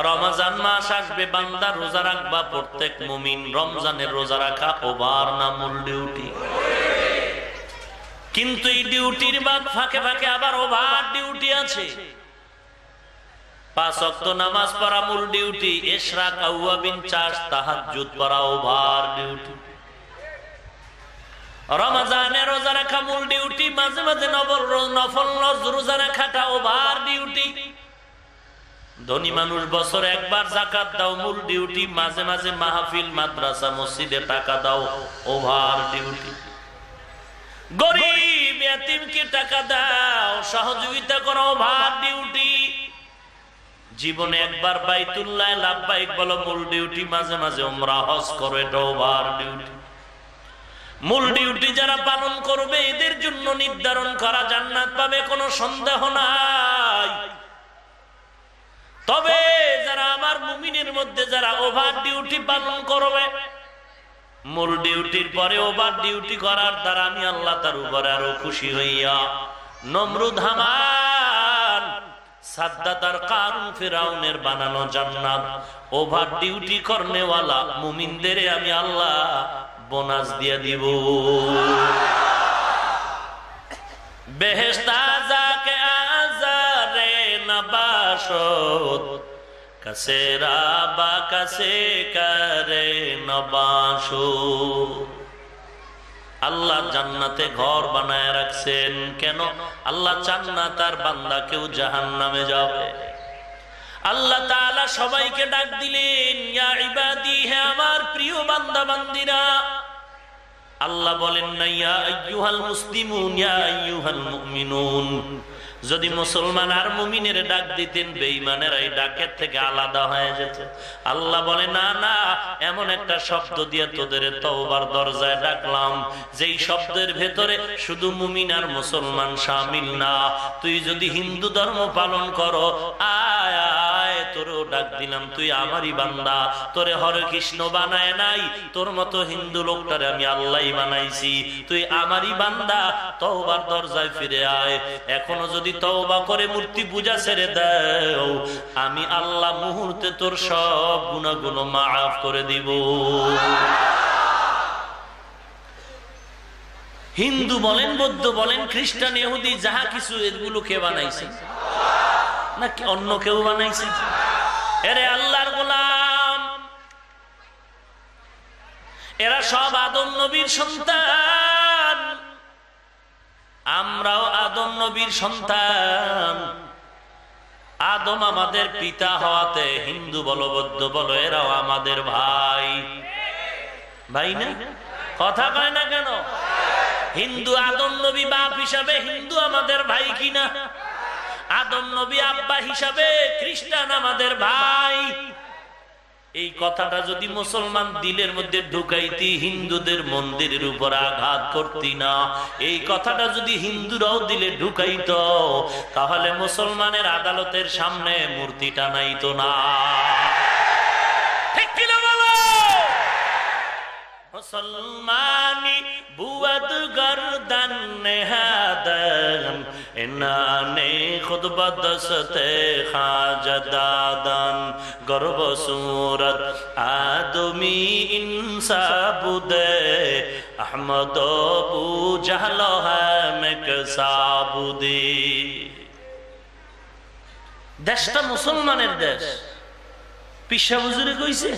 রমজান মাস আসবে, বান্দা রোজা রাখবা, প্রত্যেক মুমিন রমজানের রোজা রাখা ওভার না মূল ডিউটি? কিন্তু এই ডিউটির বাদ ফাঁকে ফাঁকে আবার ওভার ডিউটি আছে। 5 ওয়াক্ত নামাজ পড়া মূল ডিউটি, ইশরাক, আওয়াবিন, চাষ, তাহাজ্জুদ পড়া ওভার ডিউটি। রমজানে রোজা রাখা মূল ডিউটি, মাঝে মাঝে নফল রোজা রাখাটা ওভার ডিউটি। ধনী মানুষ বছরে একবার যাকাত দাও, মূল ডিউটি। মাঝে মাঝে মাহফিল, মাদ্রাসা, মসজিদে টাকা দাও, ওভার ডিউটি। গরিব ইয়াতিমকে টাকা দাও, সহযোগিতা করো, ওভার ডিউটি। জীবনে একবার বাইতুল্লাহ লাব্বাইক বলো, মূল ডিউটি। মাঝে মাঝে উমরা, হজ করো, এটা ওভার ডিউটি। মূল ডিউটি যারা পালন করবে, এদের জন্য নির্ধারণ করা জান্নাত পাবে, কোনো সন্দেহ নাই। তবে যারা আমার মুমিনের মধ্যে যারা ওভার ডিউটি পালন করবে, মূল ডিউটির পরে ওভার ডিউটি করার দ্বারা আমি আল্লাহ তার উপরে আরো খুশি হইয়া নমরুদ, হামান, সাদ্দাত আর কারুন, ফিরাউনের বানানো জান্নাত ওভার ডিউটি করনেওয়ালা মুমিনদের আমি আল্লাহ বোনাস দিয়ে দিব। বেহেশত যাকে আজারে নবাশত কাসেরা বা কাসে করে নবাসো। আল্লাহ জান্নাতে ঘর বানায় রাখছেন কেন? আল্লাহ চান না তার বান্দা কেউ জাহান্নামে যাবে। আল্লাহ তাআলা সবাইকে ডাক দিলেন, ইয়া ইবাদি, হে আমার প্রিয় বান্দা বান্দিরা। আল্লাহ বলেন না ইয়া আইয়ুহাল মুসলিমুন, ইয়া আইয়ুহাল মুমিনুন। যদি মুসলমান আর মুমিনের ডাক দিতেন, বেঈমানেরা এই ডাকের থেকে আলাদা হয়ে যেত। আল্লাহ বলে না না, এমন একটা শব্দ দিয়ে তোদের তওবার দরজায় ডাকলাম যেই শব্দের ভেতরে শুধু মুমিন আর মুসলমান শামিল না। তুই যদি হিন্দু ধর্ম পালন করো, আয় আয়, তোরও ডাক দিলাম, তুই আমারই বান্দা। তোরে হরে কৃষ্ণ বানায় নাই, তোর মতো হিন্দু লোকটারে আমি আল্লাহই বানাইছি। তুই আমারই বান্দা, তওবার দরজায় ফিরে আয়। এখনো যদি তওবা করে মূর্তি পূজা ছেড়ে দাও, আমি আল্লাহ মুহূর্তে তোর সব গুনাহগুলো মাফ করে দিব। হিন্দু বলেন, বৌদ্ধ বলেন, খ্রিস্টান, ইহুদি, যাহা কিছু, এগুলো কে বানাইছে? নাকি অন্য কেউ বানাইছে? এরে আল্লাহর গোলাম, এরা সব আদম নবীর সন্তান, আমরাও আদম নবীর সন্তান। আদম আমাদের পিতা হওয়াতে হিন্দু বলো বৌদ্ধ বলো, এরাও আমাদের ভাই। ভাই না? কথা কয় না কেন? হিন্দু আদম নবী বাপ হিসাবে হিন্দু আমাদের ভাই কিনা? আদম নবী আব্বা হিসাবে খ্রিস্টান আমাদের ভাই। এই কথাটা যদি মুসলমান দিলের মধ্যে ঢুকাইতি, হিন্দুদের মন্দিরের উপর আঘাত করতি না। এই কথাটা যদি হিন্দুরাও দিলে ঢুকাইত, তাহলে মুসলমানের আদালতের সামনে মূর্তি টানাইতো না। ঠিক কিনা বলো? মুসলমানি বুয়াদ গর্দান নেহাদান, এনানে খুদ বদসতে খাজদাদান, গর্ব সুরত আদমি ইনসাবুদে, আহমদ বু জাহল হ্যামেক সাবুদি। দেশটা মুসলমানের দেশ। পিসা হুজুরে কইছে,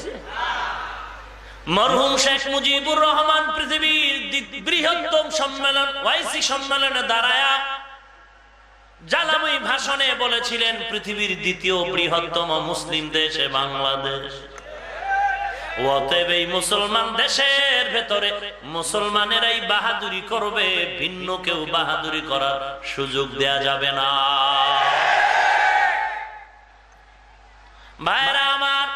মরহুম শেখ মুজিবুর রহমান পৃথিবীর বৃহত্তম সম্মেলন ওয়াইসি সম্মেলনে দাঁড়ায়া জালাময়ী ভাষণে বলেছিলেন, পৃথিবীর দ্বিতীয় বৃহত্তম মুসলিম দেশ বাংলাদেশ। অতএব এই মুসলমান দেশের ভেতরে মুসলমানেরাই বাহাদুরি করবে, ভিন্ন কেউ বাহাদুরি করার সুযোগ দেয়া যাবে না। ভাইরা আমার,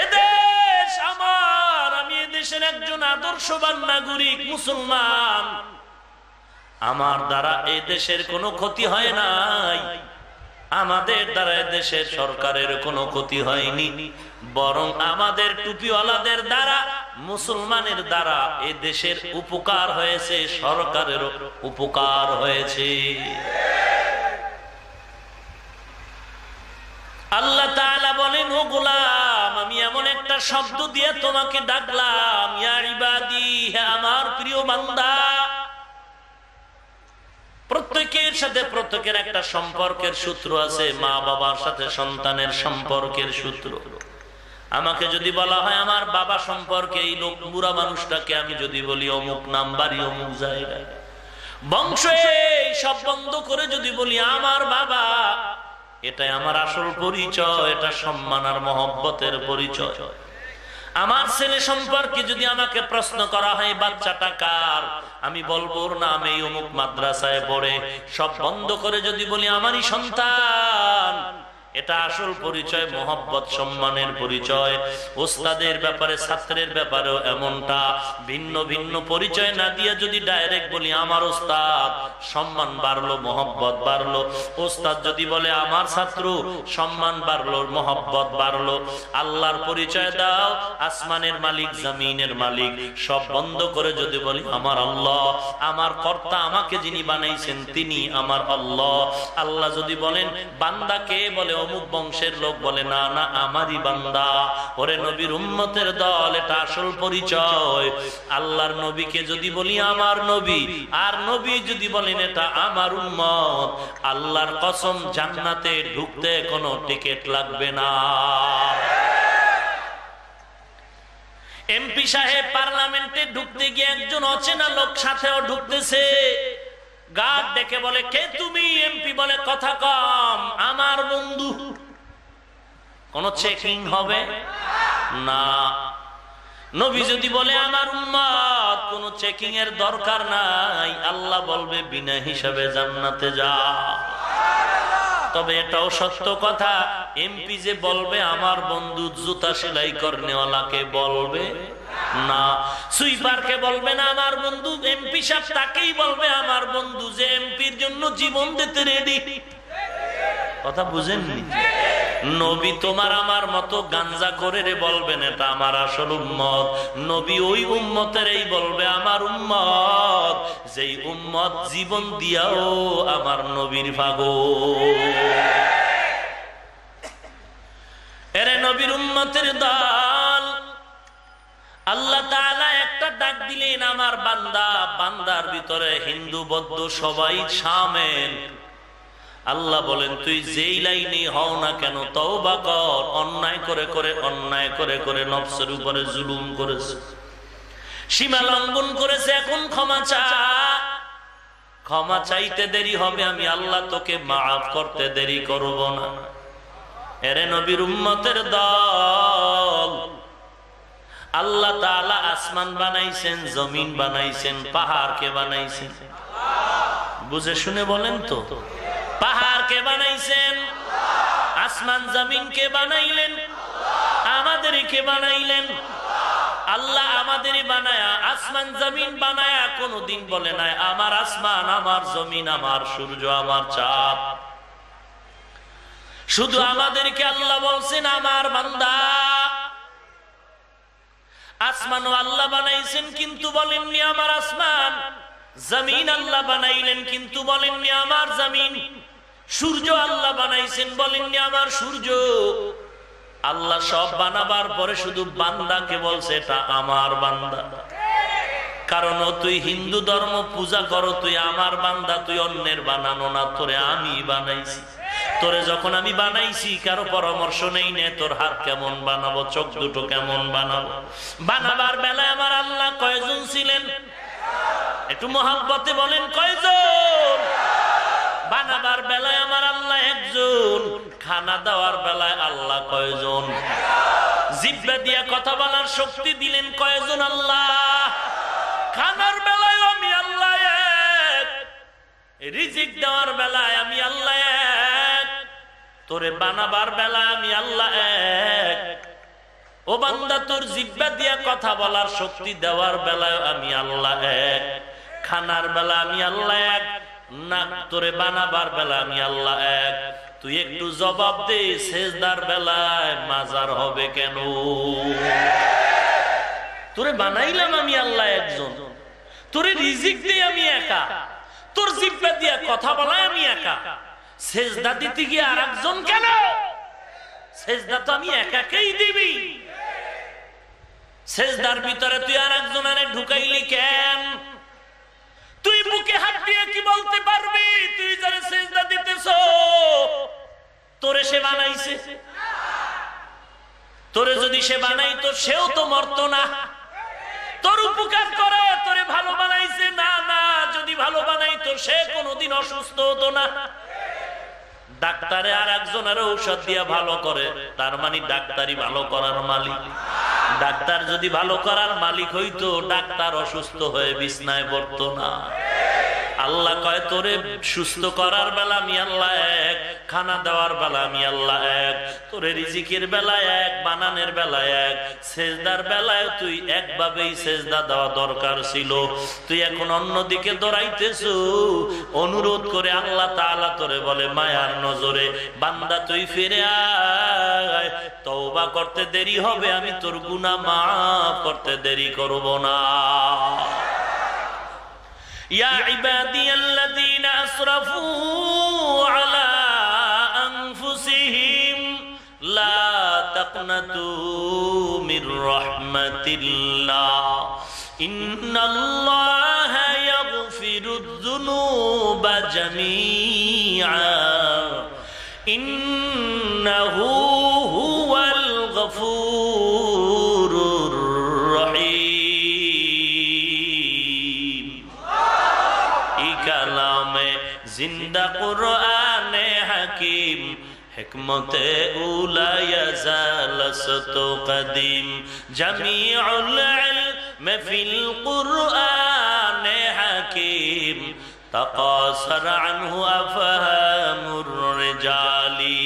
এদেশ আমার, আমি এদেশের একজন আদর্শবান নাগরিক মুসলমান। আমার দ্বারা এই দেশের কোনো ক্ষতি হয় নাই, আমাদের দ্বারা দেশের সরকারের কোনো ক্ষতি হয়নি, বরং আমাদের টুপিওয়ালাদের দ্বারা, মুসলমানের দ্বারা এ দেশের উপকার হয়েছে, সরকারের উপকার হয়েছে। আল্লাহ তাআলা বলেন, ও গোলাম, আমি এমন একটা শব্দ দিয়ে তোমাকে ডাকলাম, ইয়া ইবাদি, হে আমার প্রিয় বান্দা। প্রত্যেকের সাথে প্রত্যেকের একটা সম্পর্কের সূত্র আছে, মা বাবার সাথে সন্তানের সম্পর্কের সূত্র। আমাকে যদি বলা হয় আমার বাবা সম্পর্কে, এই লোক বুড়া মানুষটাকে আমি যদি বলি অমুক নাম, বাড়ি অমুক জায়গায়, বংশ সব বন্ধ করে যদি বলি আমার বাবা, এটাই আমার আসল পরিচয়, এটা সম্মান আর মহব্বতের পরিচয়। আমার ছেলে সম্পর্কে যদি আমাকে প্রশ্ন করা হয় বাচ্চাটা কার, আমি বলবো ওর নাম এই অমুক মাদ্রাসায় পড়ে। সব বন্ধ করে যদি বলি আমারই সন্তান, এটা আসল পরিচয়, মহব্বত সম্মানের পরিচয়। ওস্তাদের ব্যাপারে, ছাত্রের ব্যাপারেও এমনটা। ভিন্ন ভিন্ন পরিচয় না দিয়ে যদি ডাইরেক্ট বলি আমার ওস্তাদ, সম্মান বাড়লো, মহব্বত বাড়লো। ওস্তাদ যদি বলে আমার ছাত্র, সম্মান বাড়লো, মহব্বত বাড়লো। আল্লাহর পরিচয় দাও, আসমানের মালিক, জমিনের মালিক, সব বন্ধ করে যদি বলি আমার আল্লাহ, আমার কর্তা, আমাকে যিনি বানাইছেন তিনি আমার আল্লাহ। আল্লাহ যদি বলেন বান্দাকে বলে অমুক বংশের লোক বলে না না আমারই বান্দা। ওরে নবীর উম্মতের দল, এটা আসল পরিচয়। আল্লাহর নবীকে যদি বলি আমার নবী, আর নবী যদি বলেন এটা আমার উম্মত, আল্লাহর কসম জান্নাতে ঢুকতে কোনো টিকিট লাগবে না। এমপি সাহেব পার্লামেন্টে ঢুকতে গিয়ে একজন অচেনা লোক সাথেও ঢুকতেছে। গার্ড ডেকে বলে, কে তুমি? এমপি বলে, কথা কম, আমার বন্ধু। কোন চেকিং হবে না। নবী যদি বলে আমার উম্মত, কোন চেকিং এর দরকার নাই। আল্লাহ বলবে বিনা হিসাবে জান্নাতে যা। তবে এটাও সত্য কথা, এমপি যে বলবে আমার বন্ধু, জুতা সেলাই করনেওয়ালাকে বলবে না, সুইপারকে বলবে না আমার বন্ধু। এমপি সাহেব তাকেই বলবে আমার বন্ধু যে এমপির জন্য জীবন দিতে রেডি। কথা বুঝেননি? নবী তোমার আমার মতো গাঞ্জা করে রে বলবেন এটা আমার আসল উম্মত। নবী ওই উম্মতেরই বলবে আমার উম্মত, যেই উম্মত জীবন দিয়াও আমার নবীর ভাগো। এরে নবীর উম্মতের দল, আল্লাহ তাআলা একটা ডাক দিলেন আমার বান্দা। বান্দার ভিতরে হিন্দু বৌদ্ধ সবাই শামিল। আল্লাহ বলেন তুই যেই লাইনে হও না কেন তওবা কর। অন্যায় করে করে নফসের উপরে জুলুম করেছে, সীমা লঙ্ঘন করেছে, এখন ক্ষমা চা। ক্ষমা চাইতে দেরি হবে, আমি আল্লাহ তোকে মাফ করতে দেরি করব না। এরে নবীর উম্মতের দল, আল্লাহ তাআলা আসমান বানাইছেন, জমিন বানাইছেন, পাহাড়কে বানাইছেন। বুঝে শুনে বলেন তো, পাহাড়কে বানাইছেন, আসমান জমিনকে বানাইলেন, আমাদেরকে বানাইলেন। আল্লাহ আমাদেরই বানায়া, আসমান জমিন বানায়া কোনদিন বলে নাই আমার আসমান, আমার জমিন, আমার সূর্য, আমার চাঁদ। শুধু আমাদেরকে আল্লাহ বলছেন আমার বান্দা। আসমানও আল্লাহ বানাইছেন কিন্তু বলেননি আমার আসমান। জমিন আল্লাহ বানাইলেন কিন্তু বলেননি আমার জমিন। সূর্য আল্লাহ বানাইছেন, বলেননি আমার সূর্য। আল্লাহ সব বানাবার পরে শুধু বান্দাকে বলছে এটা আমার বান্দা। কারণ তুই হিন্দু ধর্ম পূজা করো, তুই আমার বান্দা, তুই অন্যের বানানো না, তোরে আমি বানাইছি। তোরে যখন আমি বানাইছি কারো পরামর্শ নেই নে, তোর হাত কেমন বানাবো, চোখ দুটো কেমন বানাবো। বানাবার বেলায় আমার আল্লাহ কয়জন ছিলেন? একটু মহব্বতে বলেন কয়জন? বানাবার বেলায় আমার আল্লাহ একজন। খানা দেওয়ার বেলায় আল্লাহ কয়জন? জিহ্বা দিয়ে কথা বলার শক্তি দিলেন কয়জন? আল্লাহ। খানার বেলায় আমি আল্লাহ এক, রিজিক দেওয়ার বেলায় আমি আল্লাহ এক, তোরে বানাবার বেলায় আমি আল্লাহ এক। ও বান্দা, তোর জিহ্বা দিয়ে কথা বলার শক্তি দেওয়ার বেলায় আমি আল্লাহ এক। খানার বেলা আমি আল্লাহ এক, না তোরে বানাবার বেলা আমি আল্লাহ এক। তুই একটু জবাব দে, সেজদার বেলায় মাজার হবে কেন? তোরে বানাইলাম আমি আল্লাহ একজন, তোরে রিজিক দিয়ে আমি একা, তোর জিহ্বা দিয়ে কথা বলায় আমি একা, সেজদা দিতে গিয়ে আর একজন কেন? সেজদা তো আমি একাকেই দিবি। সেজদার ভিতরে তুই আর একজনের ঢুকাইলি কেন? তুই মুখে হাত দিয়ে কি বলতে পারবি তুই যারা সেজদা দিতেছ তোরে সে বানাইছে? তোরে যদি সে বানাইতো সেও তো মরতো না। তোর উপকার করে তোরে ভালো বানাইছে না, না যদি ভালো বানাইতো সে কোনোদিন অসুস্থ হতো না। ডাক্তারে আর একজনের ঔষধ দিয়া ভালো করে, তার মানে ডাক্তারই ভালো করার মালিক। ডাক্তার যদি ভালো করার মালিক হইতো ডাক্তার অসুস্থ হয়ে বিছনায় পড়তো না। আল্লাহ কয় তোরে সুস্থ করার বেলা আমি আল্লাহ এক, খানা দেওয়ার বেলা আমি আল্লাহ এক, তোরে রিজিকের বেলায় এক, বানানের বেলায় এক, সেজদার বেলায় তুই একভাবেই সেজদা দেওয়া দরকার ছিল। তুই এখন অন্যদিকে দৌড়াইতেছ। অনুরোধ করে আল্লাহ তাআলা তোরে বলে মায়ার নজরে, বান্দা তুই ফিরে আয়, তওবা করতে দেরি হবে, আমি তোর গুনাহ মাফ করতে দেরি করব না। يا عبادي الذين أسرفوا على أنفسهم তাকনাতু মির রাহমাতিল্লাহ ইন্নাল্লাহা ইয়াগফিরুয যুনুবা জামিআ ইন্নাহু হুয়াল গফুরুর রহিম। এই কালামে জিন্দা কুরআনে হাকিম হিকমতে উলা ইয়াজালসত কদিম জামিউল ইলম ফিল কুরআনে হাকিম তাকাসার আনহু আফহামুর রিজালি।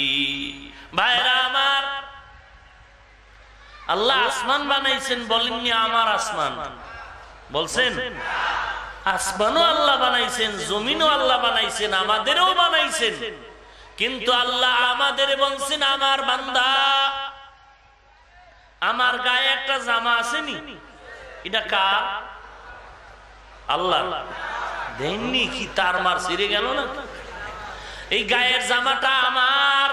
ভাইরা আমার, আল্লাহ আসমান বানাইছেন, বলেননি আমার আসমান, বলছেন আসমানও আল্লাহ বানাইছেন, জমিনও আল্লাহ বানাইছেন, আমাদেরও বানাইছেন। কিন্তু আল্লাহ আমাদের বলছেন আমার বান্দা, আমার গায়ে একটা জামা আসেনি, এটা কার? আল্লাহ দেননি কি? তার মার ছিঁড়ে গেল না? এই গায়ের জামাটা আমার,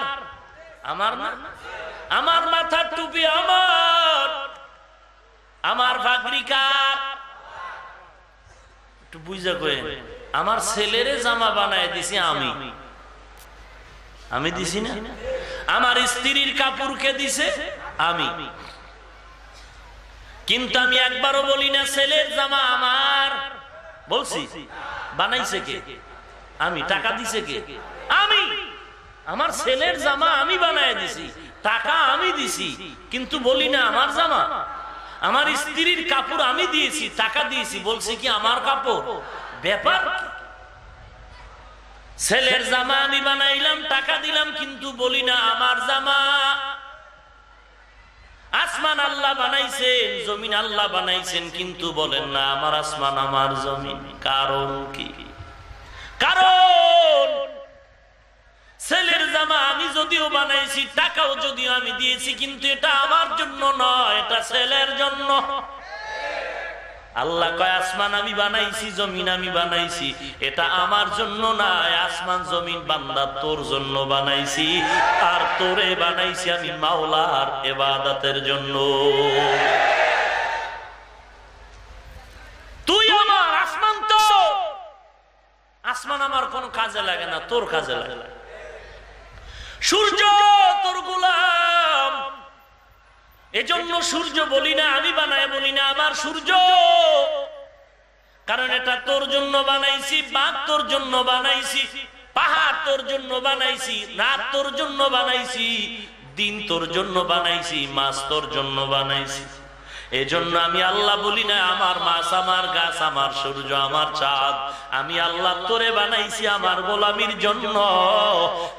আমার না? আমার মাথার টুপি আমার, আমার পাগড়ি কার? একটু বুঝা কই, আমার ছেলেরে জামা বানায় দিছি আমি, আমি দিছি না? আমার স্ত্রীর কাপড় কে দিছে? আমি। কিন্তু আমি একবারও বলি না ছেলের জামা আমার, বলছি বানাইছে কে? আমি। টাকা দিছে কে? আমি। আমার ছেলের জামা আমি বানায় দিছি, টাকা আমি দিছি, কিন্তু বলি না আমার জামা। আমার স্ত্রীর কাপড় আমি দিয়েছি, টাকা দিয়েছি, বলছি কি আমার কাপড়? ব্যাপার। ছেলের জামা আমি বানাইলাম, টাকা দিলাম, কিন্তু বলি না আমার জামা। আসমান আল্লাহ বানাইছেন, জমিন আল্লাহ বানাইছেন, কিন্তু বলেন না আমার আসমান আমার জমিন। কারণ কি? কারণ ছেলের জামা আমি যদিও বানাইছি, টাকাও যদিও আমি দিয়েছি, কিন্তু এটা আমার জন্য নয়, এটা ছেলের জন্য। আল্লাহ কয় আসমান আমি বানাইছি, জমিন আমি বানাইছি, এটা আমার জন্য নয়। আসমান জমিন বান্দা তোর জন্য বানাইছি, আর তোরে বানাইছি আমি মাওলার ইবাদতের জন্য। তুই আমার, আসমান তো, আসমান আমার কোন কাজে লাগে না, তোর কাজে লাগে। সূর্য তোর গোলাম, এজন্য সূর্য বলি না আমি বানায়, বলি না আমার সূর্য, কারণ এটা তোর জন্য বানাইছি। বাঘ তোর জন্য বানাইছি, পাহাড় তোর জন্য বানাইছি, রাত তোর জন্য বানাইছি, দিন তোর জন্য বানাইছি, মাছ তোর জন্য বানাইছি। এজন্য আমি আল্লাহ বলি না আমার মাছ, আমার গাছ, আমার সূর্য, আমার চাঁদ, আমি আল্লাহ তোরে বানাইছি আমার গোলামির জন্য।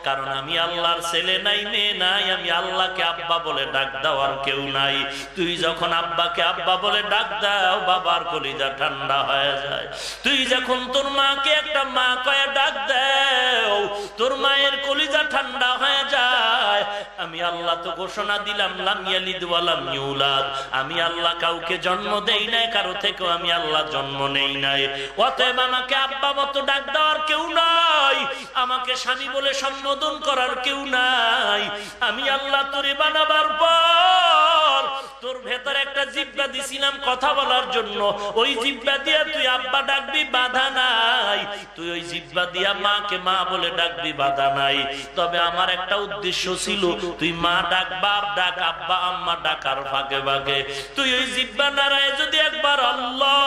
কারণ আমি আল্লাহর ছেলে নাই, মেয়ে নাই, আমি আল্লাহকে আব্বা বলে ডাক দেওয়ার কেউ নাই। তুই যখন আব্বাকে আব্বা বলে ডাক দাও, বাবার কলিজা ঠান্ডা হয়ে যায়। তুই যখন তোর মাকে একটা মা কয়ে ডাক দাও, তোর মায়ের কলিজা ঠান্ডা হয়ে যায়। আমি আল্লাহ তো ঘোষণা দিলাম লাম ইয়ালিদ ওয়া লাম ইউলাদ, আমি আল্লাহ কাউকে জন্ম দেই নাই, কারো থেকেও আমি আল্লাহ জন্ম নেই নাই। অতএব আমাকে আব্বা মতো ডাক দেওয়ার কেউ নাই, আমাকে স্বামী বলে সম্বোধন করার কেউ নাই। আমি আল্লাহ তোরে বানাবার পর তোর ভেতরে একটা জিহ্বা দিছিলাম কথা বলার জন্য, ওই জিহ্বা দিয়া তুই আব্বা ডাকবি, বাধা নাই। তুই ওই জিহ্বা দিয়া মাকে মা বলে ডাকবি, বাধা নাই। তবে আমার একটা উদ্দেশ্য ছিল, তুই মা ডাক, বাপ ডাক, আব্বা আম্মা ডাকার ফাঁকে ফাঁকে তুই ওই জিহ্বা নাড়ায় যদি একবার আল্লাহ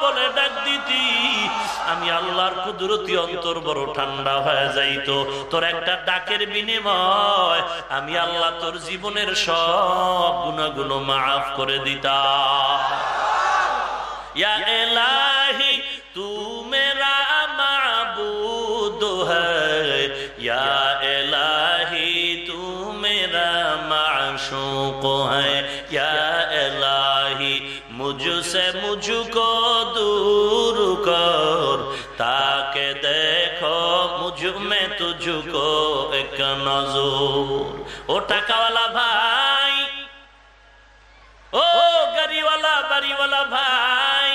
বলে ডাক দিতি, আমি আল্লাহর কুদরতি অন্তর বড় ঠান্ডা হয়ে যাইতো। তোর একটা ডাকের বিনিময় আমি আল্লাহ তোর জীবনের সব গুনাহগুলো মাফ করে দিতাম। ইয়া ইলাহি তু মেরা মাবুদ হ্যায়, ইয়া ইলাহি তু মেরা মাশুক হ্যায়, ইয়া ইলাহি मुझसे मुझको दूर कर, ताके देखो मुझ में तुझको एक नजर। ओ टाकावाला भाई, ओ গাড়িওয়ালা বাড়িওয়ালা ভাই,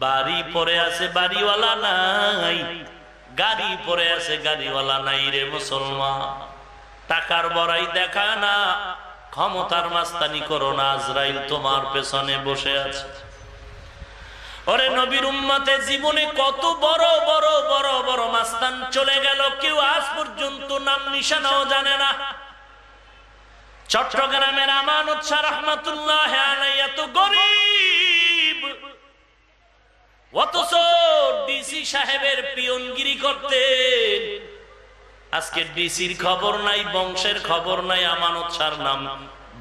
বাড়ি পরে আছে বাড়িওয়ালা নাই, গাড়ি পরে আছে গাড়িওয়ালা নাই রে মুসলমান। টাকার বড়াই দেখা না, ক্ষমতার মাস্তানি করো না, আজরাইল তোমার পেছনে বসে আছে। ওরে নবীর উম্মতে জীবনে কত বড় বড় বড় বড় মাস্তান চলে গেল, কেউ আজ পর্যন্ত নাম নিশানাও জানে না। চট্টগ্রামের আমানত শাহ রহমাতুল্লাহ আলাইহি এত গরীব, অথচ ডিসি সাহেবের পিয়নগিরি করতেন। আজকে ডিসির খবর নাই, বংশের খবর নাই। আমানত শাহর নাম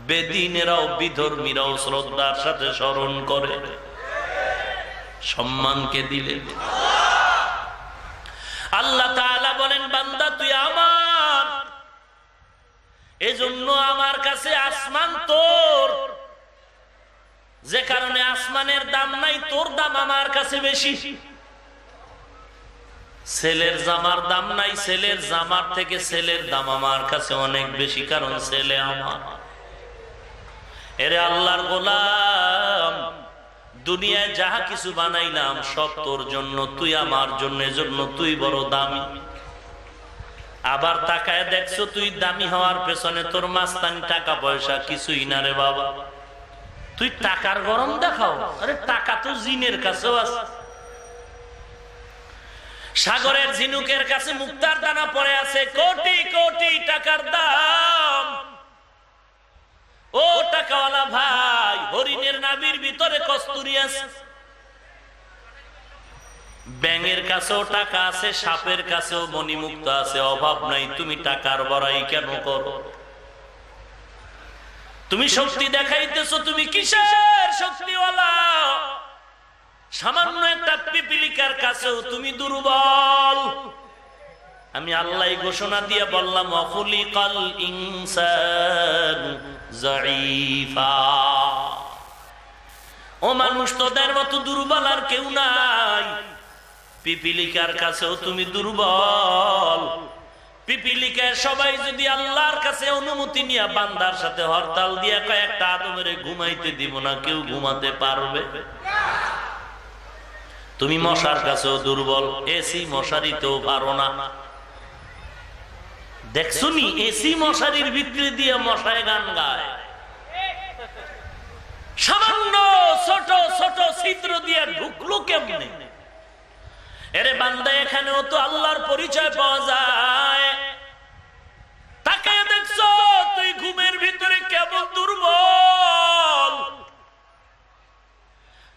বেদিনেরাও বিধর্মীরাও শ্রদ্ধার সাথে স্মরণ করে। সম্মানকে দিলেন। আল্লাহ তাআলা বলেন, বান্দা তুই আমার, এজন্য আমার কাছে আসমান তোর। যে কারণে আসমানের দাম নাই, তোর দাম আমার কাছে বেশি। ছেলের জামার দাম নাই, ছেলের জামার থেকে ছেলের দাম আমার কাছে অনেক বেশি, কারণ ছেলে আমার। এরে আল্লাহর গোলাম, দুনিয়ায় যাহা কিছু বানাইলাম সব তোর জন্য, তুই আমার জন্য, এজন্য তুই বড় দামি। আবার তাকায় দেখছো তুই দামি হওয়ার পেছনে তোর মাস্তানি টাকা পয়সা কিছুই না রে বাবা। তুই টাকার গরম দেখাও, আরে টাকা তো জিনের কাছেও আছে। সাগরের ঝিনুকের কাছে মুক্তার দানা পড়ে আছে, কোটি কোটি টাকার দাম। ও টাকাওয়ালা ভাই, হরিণের নাভির ভিতরে কস্তুরী আছে। ব্যাঙের কাছেও টাকা আছে, সাপের কাছেও মণিমুক্ত আছে, অভাব নাই। তুমি টাকার বড়াই কেন করো? তুমি শক্তি দেখাইতেছো, তুমি কিসের শক্তিওয়ালা? সামান্য একটা পিপিলিকার কাছেও তুমি দুর্বল। আমি আল্লাহ ঘোষণা দিয়ে বললাম, অখুলিকাল ইনসানু যায়ীফা। ও মানুষ, তোদের মতো দুর্বল আর কেউ নাই। পিপিলিকার কাছেও তুমি দুর্বল। পিপিলিকা সবাই যদি আল্লাহর কাছে অনুমতি নিয়ে বান্দার সাথে হরতাল দিয়ে কয়েকটা আদমের ঘুমাইতে দিব না, কেউ ঘুমাতে পারবে? তুমি মশার কাছেও দুর্বল, এসি মশারিতেও পারো না। দেখছো নি এসি মশারির ভিতরে দিয়ে মশায় গান গায়। সামান্য ছোট ছোট ছিদ্র দিয়ে ঢুকলো কেমনে? এরে বান্দা, এখানেও তো আল্লাহর পরিচয় পাওয়া যায়। তাকে দেখছো তুই ঘুমের ভিতরে কেমন দুর্বল।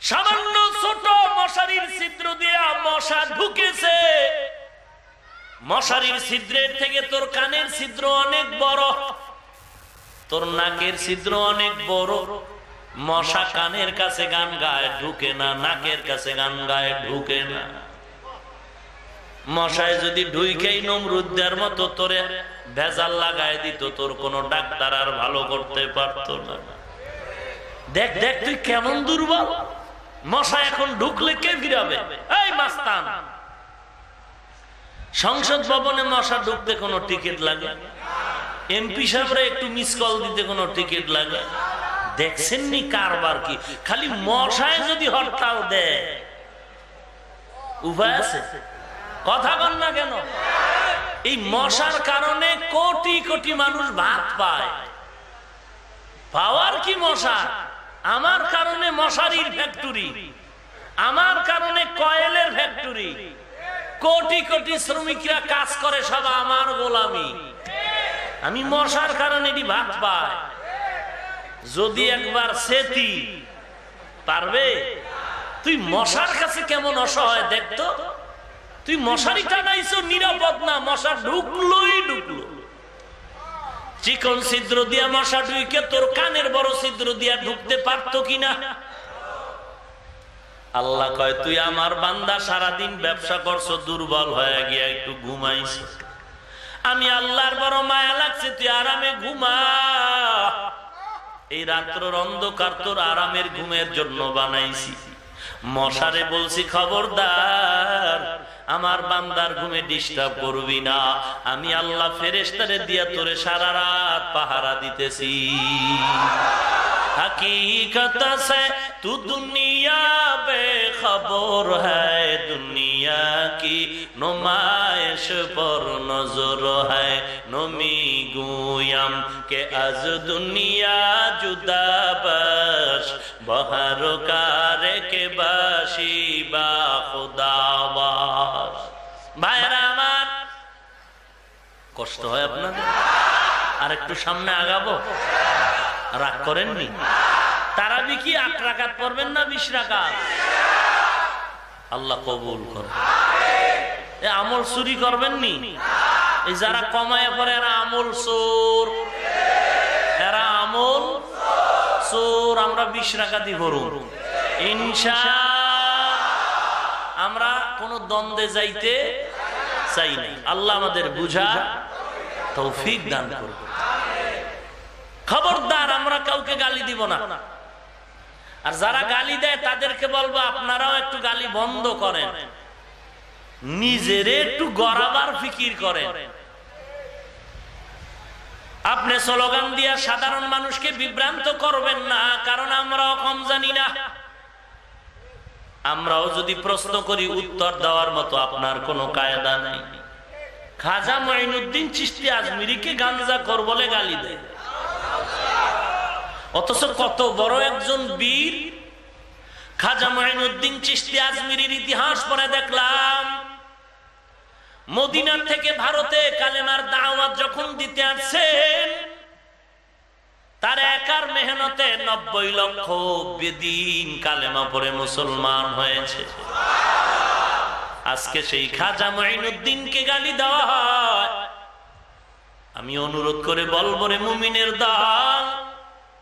সামান্য ছোট মশারির ছিদ্র দিয়ে মশা ঢুকেছে। মশারির ছিদ্রের থেকে তোর কানের ছিদ্র অনেক বড়, তোর নাকের ছিদ্র অনেক বড়। মশা কানের কাছে গান গায়, ঢুকে না। নাকের কাছে গান গায়, ঢুকে না। মশায় যদি ঢুইকেই নমরুদের মতো তোরে ভেজাল লাগায় দিত, তোর কোন ডাক্তার আর ভালো করতে পারতো না। দেখ দেখ তুই কেমন দুর্বল। মশা এখন ঢুকলে কে ফিরাবে? এই মাস্তান, সংসদ ভবনে মশা ঢুকতে কোনো টিকিট লাগে? এমপি সাহেবরা একটু মিস কল দিতে কোনো টিকিট লাগে? দেখছেন নি কারবার কি? খালি মশায় যদি হরতাল দেয়, উপায় আছে? কথা বল না কেন? এই মশার কারণে কোটি কোটি মানুষ ভাত পায়। পাওয়ার কি মশা? আমার কারণে মশারির ফ্যাক্টরি, আমার কারণে কয়েলের ফ্যাক্টরি। কোটি কোটি শ্রমিকরা কাজ করে, সব আমার গোলামি। আমি মশার কারণে ভাত পাই। যদি একবার সেতি পারবে? তুই মশার কাছে কেমন অসহায় দেখতো। তুই মশারি টানাইছো, নিরাপদ না, মশা ঢুকলোই ঢুকলো। চিকন ছিদ্র দিয়া মশা ঢুকে তোর কানের বড় ছিদ্র দিয়া ঢুকতে পারতো কিনা? আল্লাহ কয়, তুই আমার বান্দা, সারাদিন ব্যবসা করছো, দুর্বল হয়ে গিয়া একটু ঘুমাইছ। আমি আল্লাহর বড় মায়া লাগছে, তুই আরামে ঘুমা। এই রাত্রের অন্ধকার তোর আরামের ঘুমের জন্য বানাইছি। মশারে বলছি, খবরদার আমার বান্দার ঘুমে ডিস্টার্ব করবি না। আমি আল্লাহ ফেরেশতারে দিয়া তোরে সারা রাত পাহারা দিতেছি। हकीकत से तू दुनिया बेखबर है, दुनिया दुनिया की नुमाइश पर नजर है नमी गुयम के आज दुनिया जुदा बस बहर कारे के बाशी बा खुदावास। भाइरा আমার কষ্ট হয় আপনাদের? আর একটু সামনে আগাবো? রাগ করেননি? তারাবি কি 8 রাকাত পড়বেন না 20 রাকাত? আল্লাহ কবুল করুন। এই আমল চুরি করবেন নি? এই যারা কমায় পড়ে এরা আমল চোর, এরা আমল চোর। আমরা 20 রাকাতই পড়ব ইনশাআল্লাহ। আমরা কোন দ্বন্দ্বে যাইতে চাই না। আল্লাহ আমাদের বুঝা তৌফিক দান করুন। খবরদার আমরা কাউকে গালি দিব না। আর যারা গালি দেয় তাদেরকে বলবো আপনারাও একটু গালি বন্ধ করেন, নিজেরে একটু গড়াবার ফিকির করেন। আপনি স্লোগান দিয়া সাধারণ মানুষকে বিভ্রান্ত করবেন না, কারণ আমরাও কম জানি না। আমরাও যদি প্রশ্ন করি উত্তর দেওয়ার মতো আপনার কোনো কায়দা নেই। খাজা মঈনুদ্দিন চিশতি আজমিরিকে গাঞ্জাখোর বলে গালি দেয়, অথচ কত বড় একজন বীর। খাজা মঈনুদ্দিন চিশতি আজমিরির ইতিহাস পড়ে দেখলাম, মদিনা থেকে ভারতে কালেমার দাওয়াত যখন দিতে আসছেন, তার একার মেহনতে 90 লক্ষ বেদিন কালেমা পড়ে মুসলমান হয়েছে। আজকে সেই খাজা মঈনুদ্দিনকে গালি দেওয়া হয়। আমি অনুরোধ করে বলবো রে মুমিনের দল,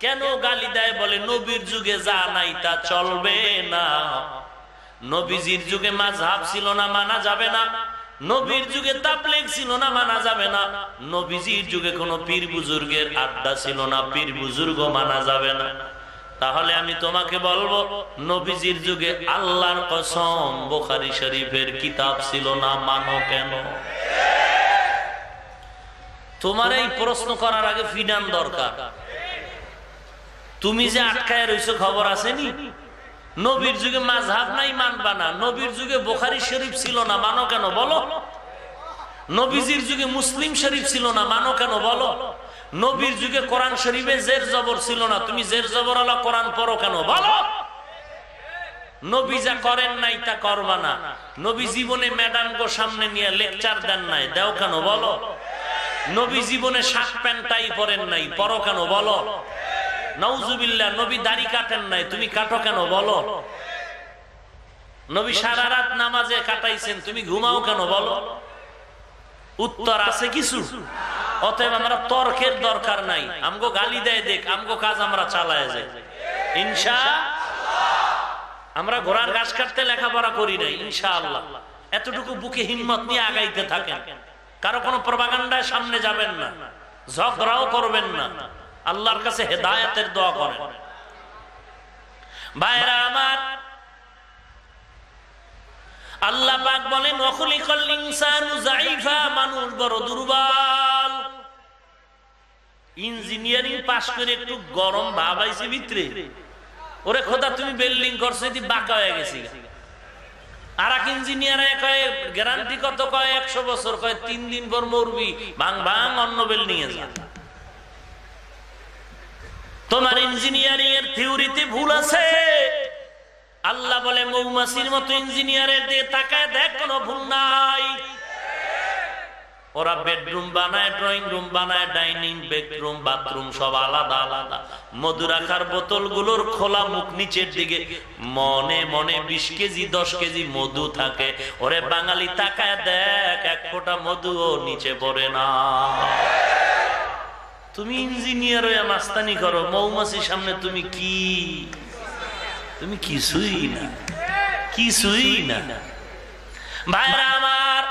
কেন গালি দেয়? বলে নবীর যুগে যা নাই তা চলবে না। নবীজির যুগে মাযহাব ছিল না, মানা যাবে না। নবীর যুগে তাবলীগ ছিল না, মানা যাবে না। নবীজির যুগে কোনো পীর বুজুর্গের আড্ডা ছিল না, পীর বুজুর্গ মানা যাবে না। তাহলে আমি তোমাকে বলবো, নবীজির যুগে আল্লাহর কসম বুখারী শরীফের কিতাব ছিল না, মানো কেন? তোমার এই প্রশ্ন করার আগে ফিনান দরকার। তুমি যে আটকায় রইছো খবর আসেনি? নবীর যুগে মাযহাব নাই, মানবা না। নবীর যুগে বুখারী শরীফ ছিল না, মানো কেন বলো? নবীজির যুগে মুসলিম শরীফ ছিল না, মানো কেন বলো? নবীর যুগে কোরআন শরীফে জের জবর ছিল না, তুমি জের জবর আলা কোরআন পড়ো কেন বলো? নবী যা করেন নাই তা করবা না। নবী জীবনে ম্যাডাম গো সামনে নিয়ে লেকচার দেন নাই, দেও কেন বলো? নবী জীবনে শার্ট প্যান্ট টাই পরেন নাই, পরো কেন বলো? নাউজুবিল্লাহ, নবী দাড়ি কাটেন নাই, তুমি কাটো কেন বলো? নবী সারা রাত নামাজে কাটাইছেন, তুমি ঘুমাও কেন বলো? উত্তর আছে কিছু। অতএব আমরা তর্কের দরকার নাই। আমগো গালি দেয় দেখ, আমগো কাজ আমরা চালায় যাই ইনশাআল্লাহ। আমরা ঘোড়ার ঘাস কাটতে লেখাপড়া করি নাই ইনশাআল্লাহ। এতটুকু বুকে হিম্মত নিয়ে আগাইতে থাকেন। কারো কোনো প্রপাগান্ডায় সামনে যাবেন না, ঝগড়াও করবেন না। আল্লাহর কাছে হেদায়েতের দোয়া করেন। ভাইরা আমার, আল্লাহ পাক বলেন ওয়াখলিকাল ইনসানু যায়ীফা, মানুষ বড় দুর্বল। ইঞ্জিনিয়ারিং পাশ করে একটু গরম ভাব আইছে ভিতরে, ওরে খোদা তুমি বিল্ডিং করছো দি বাঁকা হয়ে গেছি। আর এক ইঞ্জিনিয়ার কয় গ্যারান্টি কত? কয় 100 বছর। কয় 3 দিন পর মরবি, ভাঙ ভাঙ অন্য বিল্ডিং এ যা। তোমার ইঞ্জিনিয়ারিং এর থিওরিতে ভুল আছে। আল্লাহ বলে মৌমাছির মতো ইঞ্জিনিয়ারের দিকে তাকায় দেখ, কোনো ভুল নাই। ওরা বেডরুম বানায়, ড্রয়িং রুম বানায়, ডাইনিং, বেডরুম, বাথরুম সব আলাদা আলাদা। মধু রাখার বোতলগুলোর খোলা মুখ নিচের দিকে, মনে মনে 20 কেজি 10 কেজি মধু থাকে। ওরে বাঙালি তাকায় দেখ, এক ফোঁটা মধুও নিচে পড়ে না। তুমি ইঞ্জিনিয়ার হয়ে মাস্তানি করো, মৌমাছির সামনে তুমি কি? তুমি কিছুই না, কিছুই না। ভাইরা আমার,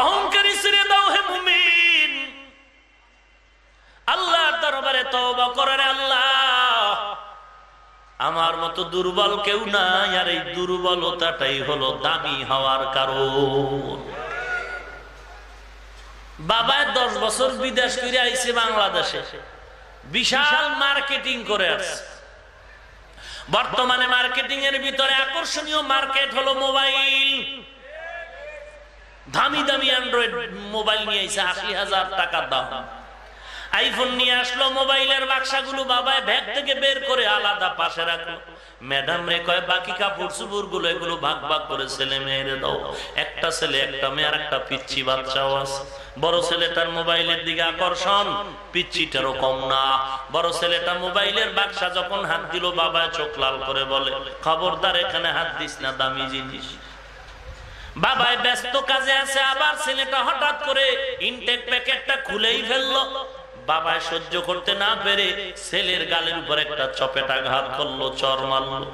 অহংকারী ছেড়ে দাও হে মুমিন। আল্লাহর দরবারে তওবা করে, আল্লাহ আমার মতো দুর্বল কেউ নাই, আর এই দুর্বলতাটাই হলো দামি হওয়ার কারণ। বাবা 10 বছর বিদেশ করে আইছে বাংলাদেশে, বিশাল মার্কেটিং করে আসছে। বর্তমানে মার্কেটিং এর ভিতরে আকর্ষণীয় মার্কেট হলো মোবাইল। দামি দামি অ্যান্ড্রয়েড মোবাইল নিয়ে এসে ৮০,০০০ টাকার দাম। আইফোন নিয়ে আসলো, মোবাইলের বাক্সাগুলো বাবায় ব্যাগ থেকে বের করে আলাদা পাশে রাখলো। ম্যাডাম রে কয় বাকি কাপড় চুপড় গুলো এগুলো ভাগ ভাগ করে ছেলে মেয়েরে দাও। একটা ছেলে একটা মেয়ে আর একটা পিচ্ছি বাচ্চাও আছে। বড় ছেলেটার মোবাইলের দিকে আকর্ষণ, পিচ্ছিটারও কম না। বড় ছেলেটা মোবাইলের বাক্সা যখন হাত দিল, বাবায় চোখ লাল করে বলে খবরদার এখানে হাত দিস না, দামি জিনিস। বাবায় ব্যস্ত কাজে আছে, আবার ছেলেটা হঠাৎ করে ইনটেক প্যাকেটটা খুলেই ফেললো। বাবায় সহ্য করতে না পেরে ছেলের গালের উপর একটা চপেটাঘাত করলো, চর মারলো।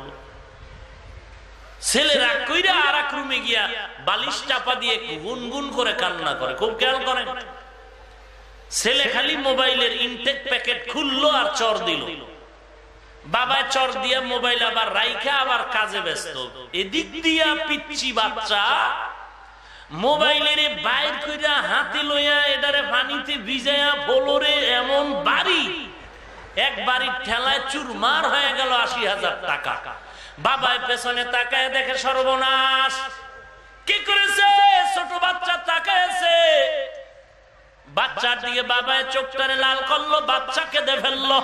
ছেলেরা কইরা আর এক রুমে গিয়া বালিশ চাপা দিয়ে গুনগুন করে কান্না করে। খুব খেয়াল করেন, ছেলে খালি মোবাইলের ইনটেক প্যাকেট খুললো আর চর দিল। বাবায় চর দিয়া মোবাইল আবার রাইখা আবার কাজে ব্যস্ত। এদিক দিয়া পিচ্ছি বাচ্চা মোবাইলের বাইর কইরা হাতে লইয়া এটারে পানিতে ভিজাইয়া বলরে এমন বাড়ি, এক বাড়ির ঠেলায় চুরমার হয়ে গেল ৮০,০০০ টাকা। বাবায় পেছনে তাকায় দেখে সর্বনাশ। কি করেছে? ছোট বাচ্চা তাকায়ছে, বাচ্চার দিকে বাবায় চোখটারে লাল করলো, বাচ্চা কেঁদে ফেললো।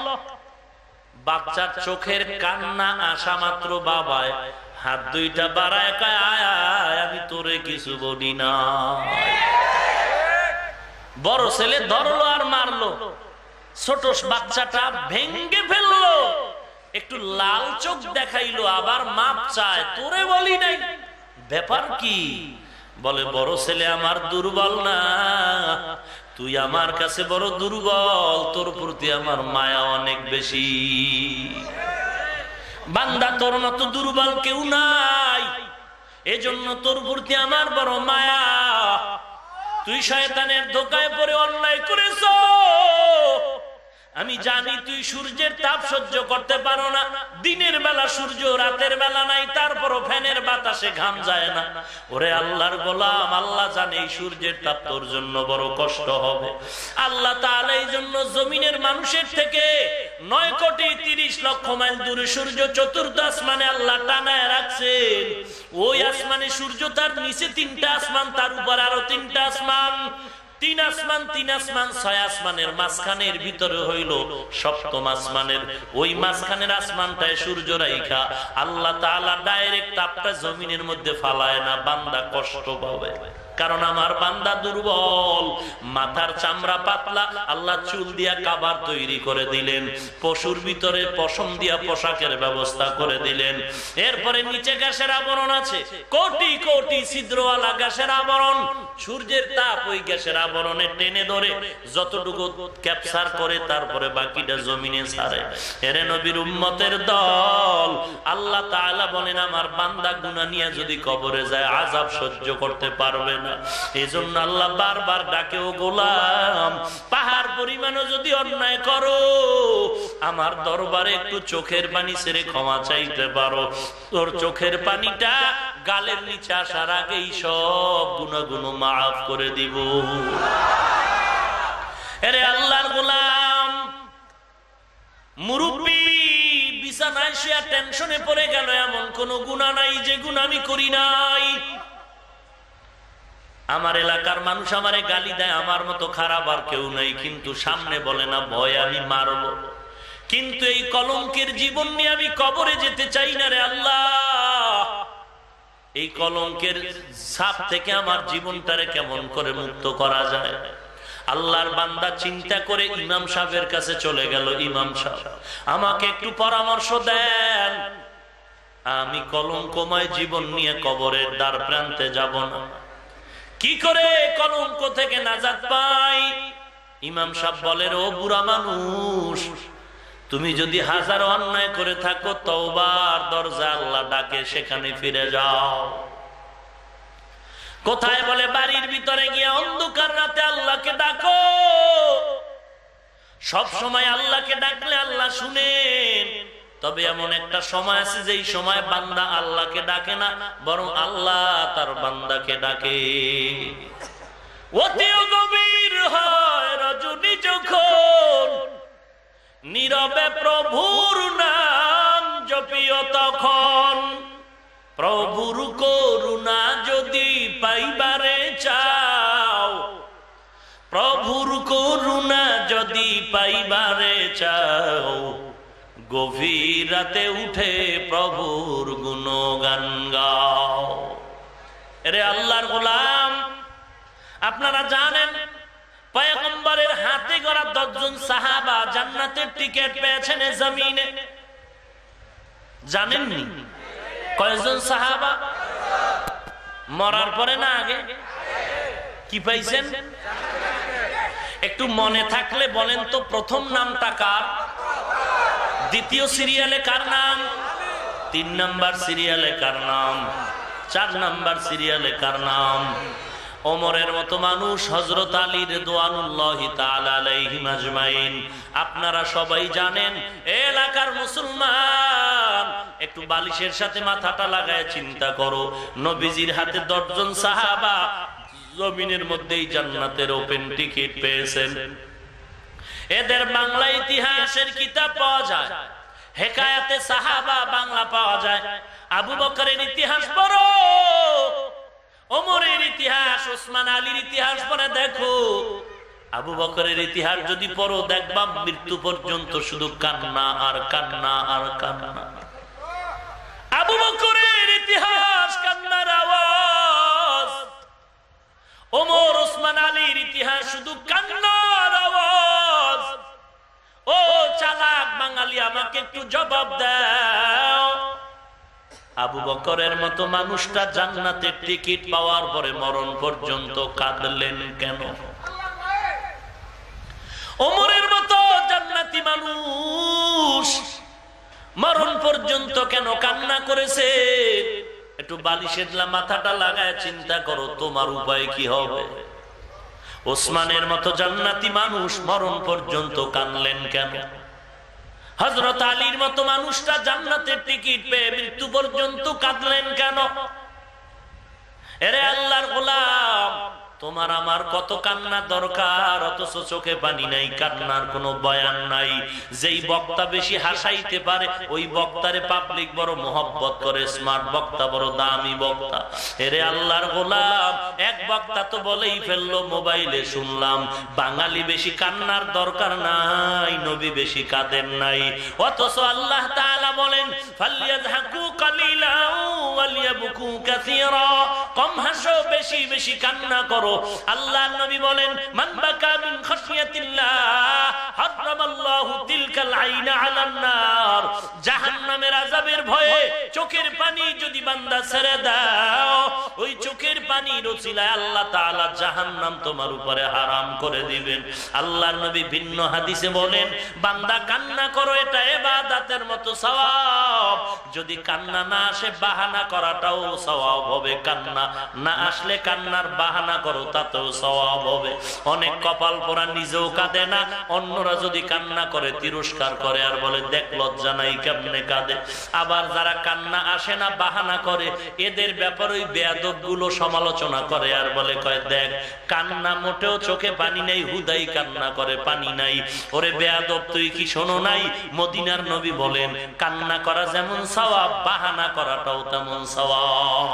বাচ্চার চোখের কান্না আসা মাত্র বাবায় হাত দুইটা বাড়ায় কয় আয় আয়, আমি তোরে কিছু বলি না। বড় ছেলে ধরলো আর মারলো, ছোট বাচ্চাটা ভেঙ্গে ফেললো, একটু লাল চোখ দেখাইলো, আবার মাপ চায়, তোরে বলি নাই। ব্যাপার কি? বলে বড় ছেলে আমার দুর্বল না, তুই আমার কাছে বড় দুর্বল, তোর প্রতি আমার মায়া অনেক বেশি। বান্দা তোর মতো দুর্বল কেউ নাই, এজন্য তোর প্রতি আমার বড় মায়া। তুই শয়তানের ধোকায় পড়ে অন্যায় করেছ। আমি জানি তুই সূর্যের তাপ সহ্য করতে পারো না। দিনের বেলা সূর্য, রাতের বেলা নাই, তারপরও ফ্যানের বাতাসে ঘাম যায় না। ওরে আল্লাহর গোলাম, আল্লাহ জানে এই সূর্যের তাপ তোর জন্য বড় কষ্ট হবে। আল্লাহ তাআলা এই জন্য জমিনের মানুষের থেকে ৯,৩০,০০,০০০ মাইল দূরে সূর্য চতুর্থ আসমানে আল্লাহ টানায় রাখছেন। ওই আসমানে সূর্য, তার নিচে ৩টা আসমান, তার উপর আরো ৩টা আসমান। ৩ আসমান ৩ আসমান ৬ আসমানের মাঝখানের ভিতরে হইল ৭ম আসমানের। ওই মাঝখানের আসমানটায় সূর্য রাইখা আল্লাহ তাআলা ডাইরেক্ট তাপটা জমিনের মধ্যে ফালায় না, বান্দা কষ্ট পাবে। কারণ আমার বান্দা দুর্বল, মাথার চামড়া পাতলা, আল্লাহ চুল দিয়া কাবার তৈরি করে দিলেন, পশুর ভিতরে পশম দিয়া পোশাকের ব্যবস্থা করে দিলেন। এরপরে নিচে গ্যাসের আবরণ আছে, কোটি কোটি ছিদ্রওয়ালা গ্যাসের আবরণ। সূর্যের তাপ ওই গ্যাসের আবরণে টেনে ধরে যতটুকু ক্যাপচার করে, তারপরে বাকিটা জমিনে ছাড়ে। এরে নবীর উম্মতের দল, আল্লাহ তাআলা বলেন আমার বান্দা গুনাহ নিয়ে যদি কবরে যায় আযাব সহ্য করতে পারবে না। এজন্য আল্লাহ বারবার ডাকে, ও গোলাম, পাহাড় পরিমাণও যদি অন্যায় করো, আমার দরবারে একটু চোখের পানি ছেড়ে ক্ষমা চাইতে পারো। তোর চোখের পানিটা গালের নিচে আসার আগেই সব গুনাহগুলো মাফ করে দিব। আরে আল্লাহর গোলাম, মুরব্বি বিছানায় শুয়ে টেনশনে পড়ে গেল, এমন কোন গুনাহ নাই যে গুনাহ আমি করি নাই। আমার এলাকার মানুষ আমারে গালি দেয়, আমার মতো খারাপ আর কেউ নাই, কিন্তু সামনে বলে না, ভয় আমি মারব। কিন্তু এই কলঙ্কের জীবন নিয়ে আমি কবরে যেতে চাই না রে আল্লাহ। এই কলঙ্কের ছাপ থেকে আমার জীবনটারে কেমন করে মুক্ত করা যায়। আল্লাহর বান্দা চিন্তা করে ইমাম সাহেবের কাছে চলে গেল, ইমাম সাহেব আমাকে একটু পরামর্শ দেন, আমি কলঙ্কময় জীবন নিয়ে কবরের দ্বার প্রান্তে যাব না, কি করে কলঙ্ক থেকে নাজাত পাই? ইমাম সাহেব বলেন, ও বুড়া মানুষ, তুমি যদি হাজার অন্যায় করে থাকো, তওবার দরজা আল্লাহ ডাকে, সেখানে ফিরে যাও। কোথায়? বলে বাড়ির ভিতরে গিয়ে অন্ধকার রাতে আল্লাহকে ডাকো। সব সময় আল্লাহকে ডাকলে আল্লাহ শুনেন, তবে এমন একটা সময় আছে যেই সময় বান্দা আল্লাহকে ডাকে না, বরং আল্লাহ তার বান্দাকে ডাকে। অতিও গভীর হয় রজনী যখন, নীরবে প্রভুর নাম জপিও তখন, প্রভুর করুণা যদি পাইবারে চাও, প্রভুর করুণা যদি পাইবারে চাও, গভীর রাতে উঠে প্রভুর গুণগান গাও। এরে আল্লাহর গোলাম, আপনারা জানেন পয়গম্বরের হাতে গড়া 10 জন সাহাবা জান্নাতের টিকিট পেয়েছেন এই জমিনে। জানেননি কয়জন সাহাবা? মরার পরে না আগে? কি পাইছেন? একটু মনে থাকলে বলেন তো, প্রথম নামটা কার? দ্বিতীয় সিরিয়ালে কার নাম? 3 নাম্বার সিরিয়ালে কার নাম? 4 নাম্বার সিরিয়ালে কার নাম? ওমরের মতো মানুষ, হযরত আলী রিদওয়ানুল্লাহি তাআলা আলাইহিম আজমাইন। আপনারা সবাই জানেন, এলাকার মুসলমান, একটু বালিশের সাথে মাথাটা লাগায় চিন্তা করো, নবীজির হাতে 10 জন সাহাবা জমিনের মধ্যেই জান্নাতের ওপেন টিকিট পেয়েছেন। এদের বাংলা ইতিহাসের কিতাব পাওয়া যায়, হেকায়াতে সাহাবা বাংলা পাওয়া যায়। আবু বকরের ইতিহাস পড়ো, ওমরের ইতিহাস, ওসমান আলীর ইতিহাস পড়ে দেখো। আবু বকরের ইতিহাস যদি পড়ো, দেখবা মৃত্যু পর্যন্ত শুধু কান্না আর কান্না আর কান্না। আবু বকরের ইতিহাস কান্নার আওয়াজ, ওমর ওসমান আলীর ইতিহাস শুধু কান্নার আওয়াজ। ও চালাক বাঙালি, আমাকে একটু জবাব দাও, আবু বকরের মতো মানুষটা জান্নাতের টিকিট পাওয়ার পরে মরণ পর্যন্ত কাঁদলেন কেন? ওমরের মতো জান্নাতি মানুষ মরণ পর্যন্ত কেন কান্না করেছে? একটু বালিশের মাথাটা লাগায় চিন্তা করো, তোমার উপায় কি হবে? ওসমানের মতো জান্নাতি মানুষ মরণ পর্যন্ত কাঁদলেন কেন? হযরত আলীর মতো মানুষটা জান্নাতের টিকিট পেয়ে মৃত্যু পর্যন্ত কাঁদলেন কেন? এরে আল্লাহর গোলাম, তোমার আমার কত কান্না দরকার, অথচ চোখে পানি নাই, কান্নার কোনো বয়ান নাই। যেই বক্তা বেশি হাসাইতে পারে, ওই বক্তারে পাবলিক বড় মোহব্বত করে, স্মার্ট বক্তা বড় দামি বক্তা। এরে আল্লাহর গোলাম, এক বক্তা তো বলেই ফেললো, মোবাইলে শুনলাম, বাঙালি বেশি কান্নার দরকার নাই, নবী বেশি কাঁদেন নাই। অথচ আল্লাহ তাআলা বলেন, ফালইয়াযহাকু কালিলান ওয়ালিয়াবকু কাসীরা, কম হাসো, বেশি বেশি কান্না করো। আল্লাহর নবী বলেন, মান বাকা মিন খাশিয়াতিল্লাহ হারামাল্লাহু তিলকাল আইনা আলান নার, জাহান্নামের আযাবের ভয়ে চোখের পানি যদি বান্দা ছেড়ে দাও, ওই চোখের পানির ওসিলায় আল্লাহ তাআলা জাহান্নাম তোমার উপরে হারাম করে দিবেন। আল্লাহর নবী ভিন্ন হাদিসে বলেন, বান্দা কান্না করো, এটা ইবাদতের মতো সওয়াব। যদি কান্না না আসে, বাহানা করাটাও সওয়াব হবে। কান্না না আসলে কান্নার বাহানা করো, তাতেও সওয়াব হবে। অনেক কপাল পোড়া নিজেও কাঁদে না, অন্যরা যদি কান্না করে তিরস্কার করে আর বলে, দেখ লজ্জা নাই কেমনে কাঁদে। আবার যারা কান্না আসে না, বাহানা করে, এদের ব্যাপারে ওই বেয়াদব গুলো সমালোচনা করে আর বলে, কয় দেখ, কান্না মোটেও চোখে পানি নেই, হুদাই কান্না করে, পানি নাই। ওরে বেয়াদব, তুই কি শোনো নাই? মদিনার নবী বলেন, কান্না করা যেমন সওয়াব, বাহানা করাটাও তেমন সওয়াব।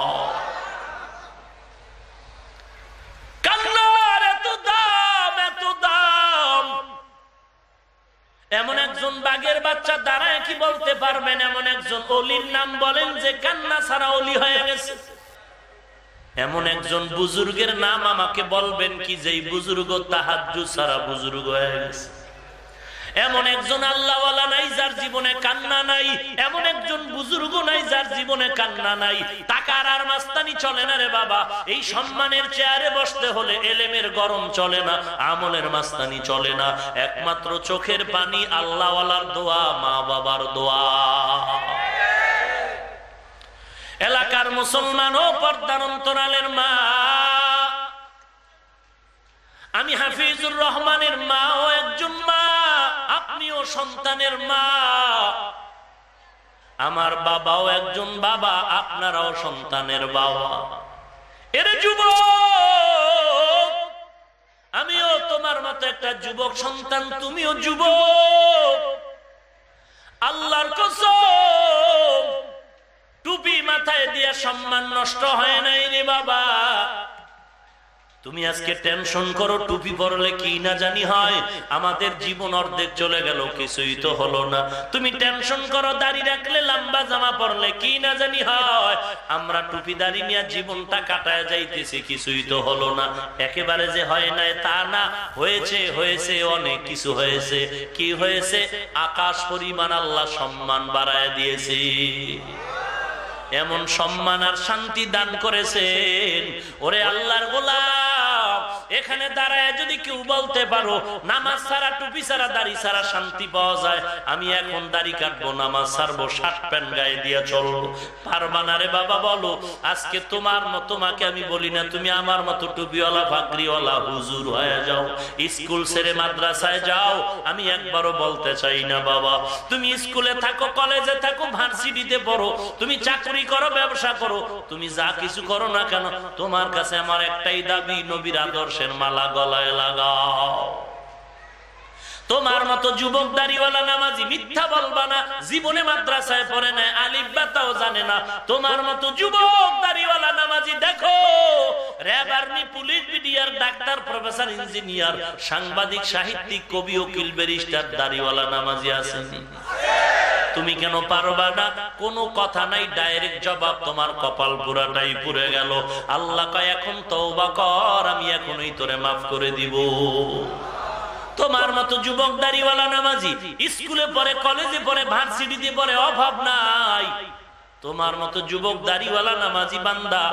কান্নার এত দাম, এত দাম। এমন একজন বাঘের বাচ্চা দাঁড়ায় কি বলতে পারবেন? এমন একজন অলির নাম বলেন যে কান্না ছাড়া অলি হয়ে গেছে। এমন একজন বুজুর্গের নাম আমাকে বলবেন কি, যেই বুজুর্গ তাহাজ্জুদ ছাড়া বুজুর্গ হয়ে গেছে। এমন একজন আল্লাহওয়ালা নাই যার জীবনে কান্না নাই, এমন একজন বুজুর্গ নাই যার জীবনে কান্না নাই। টাকার আর মাস্তানি চলে না রে বাবা। এই সম্মানের চেয়ারে বসতে হলে এলেমের গরম চলে না, আমলের মাস্তানি চলে না। একমাত্র চোখের পানি, আল্লাহওয়ালার দোয়া, মা বাবার দোয়া। এলাকার মুসলমান ও পর্দার অন্তরালের মা, আমি হাফিজুর রহমানের মা ও একজন মা, আপনিও সন্তানের মা। আমার বাবাও একজন বাবা, আপনারাও সন্তানের বাবা। এর যুবক, আমিও তোমার মতো একটা যুবক সন্তান, তুমিও যুবক। আল্লাহর কসম, সম্মান নষ্ট হয় নাই রে বাবা। তুমি আজকে টেনশন করো টুপি পরলে কি না জানি হয়, আমাদের জীবন অর্ধেক চলে গেল, কিছুই তো হলো না। তুমি টেনশন করো দাড়ি রাখলে, লম্বা জামা পরলে কি না জানি হয়, আমরা টুপি দাড়ি নিয়ে জীবনটা কাটায় যাইতেছি, কিছুই তো হলো না। একেবারে যে হয় নাই তা না, হয়েছে হয়েছে অনেক কিছু হয়েছে। কি হয়েছে? আকাশ পরিমাণ আল্লাহ সম্মান বাড়ায় দিয়েছে। এমন সম্মান আর শান্তি দান করেছেন। ওরে আল্লাহর গোলাম, এখানে দাঁড়ায় যদি কেউ বলতে পারো নামাজ ছাড়া, টুপি ছাড়া, দাড়ি ছাড়া শান্তি পাওয়া যায়, আমি এখন দাড়ি কাটবো, নামাজ ছাড়বো, শার্ট প্যান্ট গায়ে দিয়ে চলবো, পারবা না রে বাবা? বলো। আজকে তোমার মতো, তোমাকে আমি বলি না তুমি আমার মতো টুপিওয়ালা পাগড়িওয়ালা হুজুর হয়ে যাও, স্কুল ছেড়ে মাদ্রাসায় যাও, আমি একবারও বলতে চাই না বাবা। তুমি স্কুলে থাকো, কলেজে থাকো, ভার্সিটিতে পড়ো, তুমি চাকরি করো, ব্যবসা করো, তুমি যা কিছু করো না কেন, তোমার কাছে আমার একটাই দাবি, নবীর আদর্শের মালা গলায় লাগাও। তোমার মতো যুবক দাড়িওয়ালা নামাজি মিথ্যা বলবা না, জীবনে মাদ্রাসায় পড়ে না, আলিফ বাতাও জানে না। তোমার মতো যুবক দাড়িওয়ালা নামাজি দেখো, RAB, army, police, BDR, doctor, professor, engineer, সাংবাদিক, সাহিত্যিক, কবি, উকিল, ব্যারিস্টার, দাড়িওয়ালা নামাজি আছে। তুমি কেন পারবা না? কোনো কথা নাই, ডাইরেক্ট জবাব, তোমার কপাল পুরাটাই পুড়ে গেল। আল্লাহ কয় এখন তওবা কর, আমি এখনই তোরে মাফ করে দিব। তোমার মতো যুবক দাড়িওয়ালা নামাজি স্কুলে পড়ে, কলেজে পড়ে, ভার্সিটিতে পড়ে, অভাব নাই। তোমার মতো যুবক দাড়িওয়ালা নামাজি বান্দা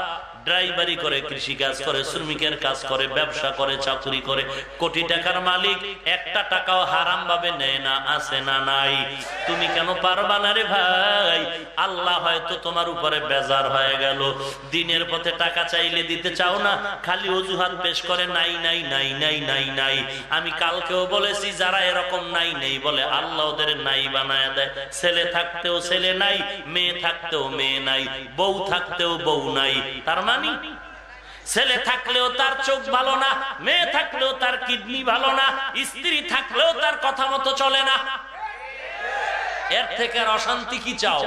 ড্রাইভারি করে, কৃষি কাজ করে, শ্রমিকের কাজ করে, ব্যবসা করে, চাকরি করে, কোটি টাকার মালিক, একটা টাকাও হারাম ভাবে নেয় না, আছে না নাই? তুমি কেন পারবা না রে ভাই? আল্লাহ হয়তো তোমার উপরে বেজার হয়ে গেল, দিনের পথে টাকা চাইলে দিতে চাও না, খালি অজুহাত পেশ করে নাই নাই নাই নাই নাই নাই। আমি কালকেও বলেছি, যারা এরকম নাই নেই বলে, আল্লাহ ওদের নাই বানায় দেয়। ছেলে থাকতেও ছেলে নাই, মেয়ে থাকতেও মেয়ে নাই, বউ থাকতেও বউ নাই। তার ছেলে থাকলেও তার চোখ ভালো না, মেয়ে থাকলেও তার কিডনি ভালো না, স্ত্রী থাকলেও তার কথা মতো চলে না। এর থেকে আর অশান্তি কি চাও?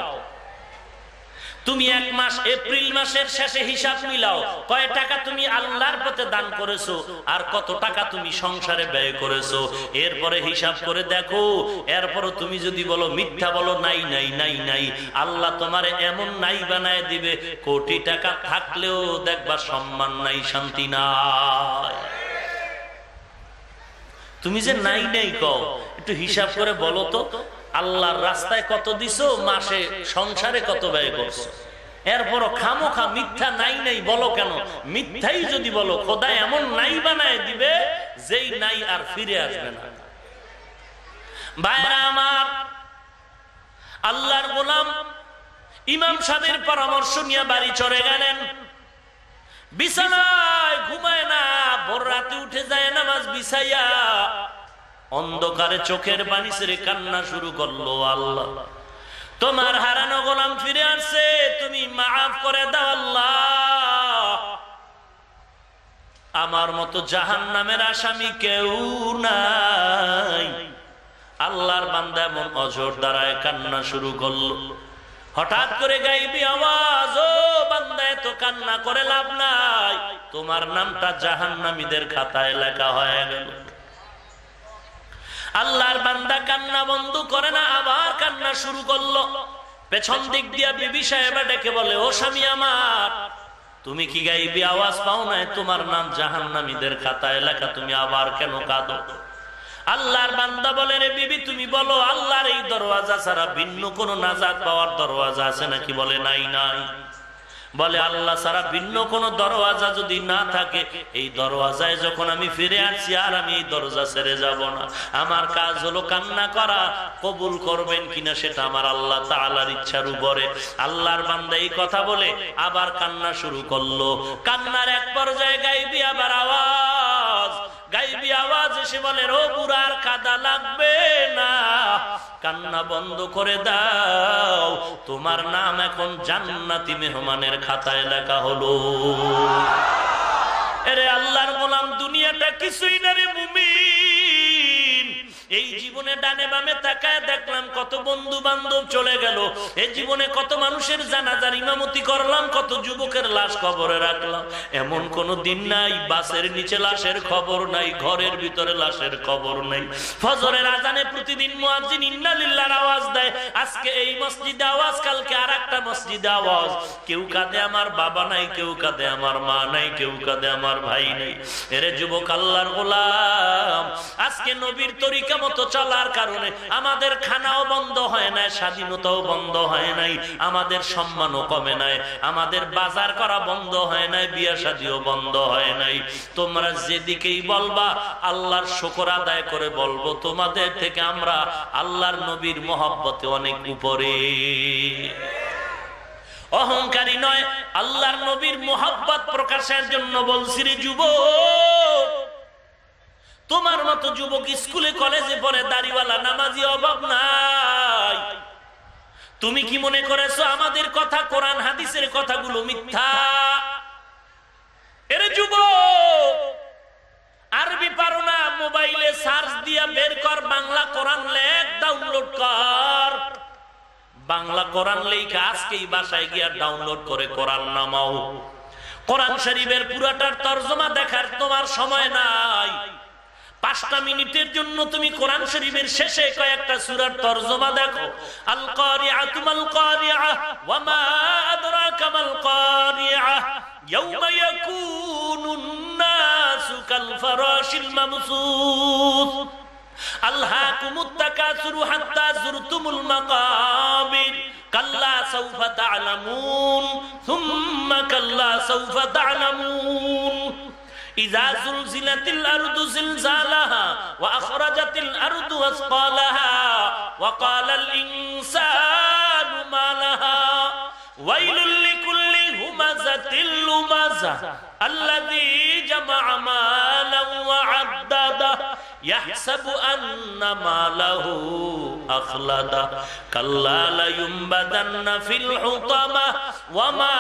তুমি এক মাস, এপ্রিল মাসের শেষে হিসাব মিলাও, কয় টাকা তুমি আল্লাহর পথে দান করেছো আর কত টাকা তুমি সংসারে ব্যয় করেছো, এরপরে হিসাব করে দেখো। এরপরও তুমি যদি বলো, মিথ্যা বলো, নাই নাই নাই নাই, আল্লাহ তোমারে এমন নাই বানায় দিবে, কোটি টাকা থাকলেও দেখবা সম্মান নাই, শান্তি নাই। তুমি যে নাই নাই কও, একটু হিসাব করে বলো তো, আল্লাহর রাস্তায় কত দিছো, মাসে সংসারে কত ব্যয় করছো, এরপরও খামোখা মিথ্যা নাই নাই বলো কেন? মিথ্যাই যদি বলো, খোদা এমন নাই বানায় দিবে যেই নাই আর ফিরে আসবে না। ভাইরা আমার, আল্লাহর গোলাম ইমাম সাহেবের পরামর্শ নিয়ে বাড়ি চলে গেলেন। বিছানায় ঘুমায় না, ভোর রাতে উঠে যায় নামাজ বিছাইয়া, অন্ধকারে চোখের পানি ছেড়ে কান্না শুরু করলো, আল্লাহ তোমার হারানো গোলাম ফিরে আসছে, তুমি মাফ করে দাও আল্লাহ। আমার মতো জাহান্নামের আসামি কেউ নাই। আল্লাহর বান্দা এমন অঝোর দ্বারায় কান্না শুরু করলো। হঠাৎ করে গাইবি আওয়াজ, ও বান্দা এত কান্না করে লাভ নাই, তোমার নামটা জাহান্নামীদের খাতায় লেখা হয়ে গেল। আল্লাহর বান্দা কান্না বন্ধ করে না, আবার কান্না শুরু করলো। পেছন দিক দিয়া বিবি সাহেবা ডেকে বলে, ও স্বামী আমার, তুমি কি গাইবি আওয়াজ পাও না? তোমার নাম জাহান্নামীদের খাতায় লেখা, তুমি আবার কেন কাঁদো? আল্লাহর বান্দা বলে, রে বিবি তুমি বলো, আল্লাহর এই দরওয়াজা ছাড়া ভিন্ন কোন নাজাত পাওয়ার দরওয়াজা আছে নাকি? বলে নাই নাই। বলে আল্লাহ ছাড়া ভিন্ন কোন দরওয়াজা যদি না থাকে, এই দরওয়াজায় যখন আমি ফিরে আসছি আর আমি এই দরজা ছেড়ে যাব না। আমার কাজ হলো কান্না করা, কবুল করবেন কিনা সেটা আমার আল্লাহ তাআলার ইচ্ছার উপরে। আল্লাহর বান্দা এই কথা বলে আবার কান্না শুরু করলো। কান্নার এক পর্যায়ে গাইবি আবার আওয়াজ, গাইবি আওয়াজ এসে বলে, ও বুড়ার কাদা লাগবে না, কান্না বন্ধ করে দাও, তোমার নাম এখন জান্নাতি মেহমানের খাতায় লেখা হলো। এরে আল্লাহর গোলাম, দুনিয়াটা কিছুই না রে মুমিন, এই জীবনে ডানে বামে তাকায় দেখলাম কত বন্ধু বান্ধব চলে গেল, এই জীবনে কত মানুষের জানাজার ইমামতি করলাম, কত যুবকের লাশ কবরে রাখলাম। এমন কোন দিন নাই বাসের নিচে লাশের খবর নাই, ঘরের ভিতরে লাশের খবর নাই। ফজরের আজানে প্রতিদিন মুয়াজ্জিন ইন্না লিল্লাহর আওয়াজ দেয়, আজকে এই মসজিদে আওয়াজ, কালকে আরেকটা মসজিদে আওয়াজ। কেউ কাঁদে আমার বাবা নাই, কেউ কাঁদে আমার মা নাই, কেউ কাঁদে আমার ভাই নাই। এরে যুবক আল্লাহর গোলাম, আজকে নবীর তরিকা মতো চলার কারণে আমাদের খানাও বন্ধ হয় নাই, স্বাধীনতাও বন্ধ হয় নাই, আমাদের সম্মানও কমে নাই, আমাদের বাজার করা বন্ধ হয় নাই, বিয়া শাদীও বন্ধ হয় নাই। তোমরা যেদিকেই বলবা আল্লাহর শুকর আদায় করে বলবো, তোমাদের থেকে আমরা আল্লাহর নবীর মহব্বতে অনেক উপরে। অহংকারী নয়, আল্লাহর নবীর মহব্বত প্রকাশের জন্য বলছি রে যুবক। তোমার মতো যুবক স্কুলে কলেজে পড়ে দাড়িওয়ালা নামাজি অভাব নাই। তুমি কি মনে করেছো আমাদের কথা, কোরআন হাদিসের কথাগুলো মিথ্যা? এরে যুবক, আরবি পারো না, মোবাইলে সার্চ দিয়া বের কর, বাংলা কোরআন লেখ, ডাউনলোড কর। বাংলা কোরআন লেখা আজকেই বাসায় গিয়া ডাউনলোড করে কোরআন নামাও। কোরআন শরীফের পুরাটার তরজমা দেখার তোমার সময় নাই। 5টা মিনিটের জন্য তুমি কোরআন শরীফের শেষে কয়েকটা সূরার তরজমা দেখো। আল কারিআতু মাল কারিআহ ওয়া মা আদরাকা মাল কারিআহ ইয়াওমা ইয়াকুনুন নাসু কাল ফারাশিল মাবসুস আলহাকুমুত তাকাসুরু হাত্তা যুরতুমুল মাকাবির কাল্লা সাউফা তা'লামুন সুম্মা কাল্লা সাউফা তা'লামুন ইযা যুলজিলাতিল আরদু জিলজালাহা ওয়া আখরাজাতিল আরদু আসকালাহা ওয়া ক্বালাল ইনসানু মা লাহা ওয়াইলুল লিকুল্লি হুমাযাতিল লুমাযা আল্লাযী জামা'a মালান ওয়া আদ্দাদা ইয়াহসাবু আন্না মালাহু আখলাদা কাল্লা লা ইউমবাদান্না ফিল হুতামা ওয়া মা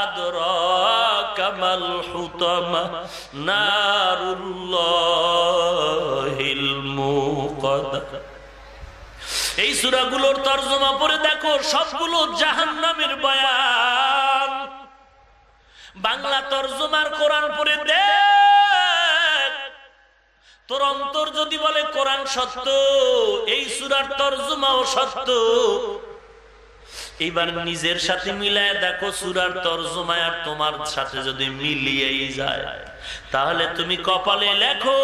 আদরাকা মাল হুতামা নারুল্লাহিল মুকাদ্দা। এই সূরাগুলোর তরজমা পড়ে দেখো, সবগুলো জাহান্নামের বয়ান। বাংলা তরজমার কোরআন পড়ে দেখ, তোর অন্তর যদি বলে কোরআন সত্য, এই সূরার তরজমাও সত্য। এবার নিজের সাথে মিলায় দেখো সূরার তরজমা আর তোমার সাথে যদি মিলিয়েই যায়, তাহলে তুমি কপালে লেখো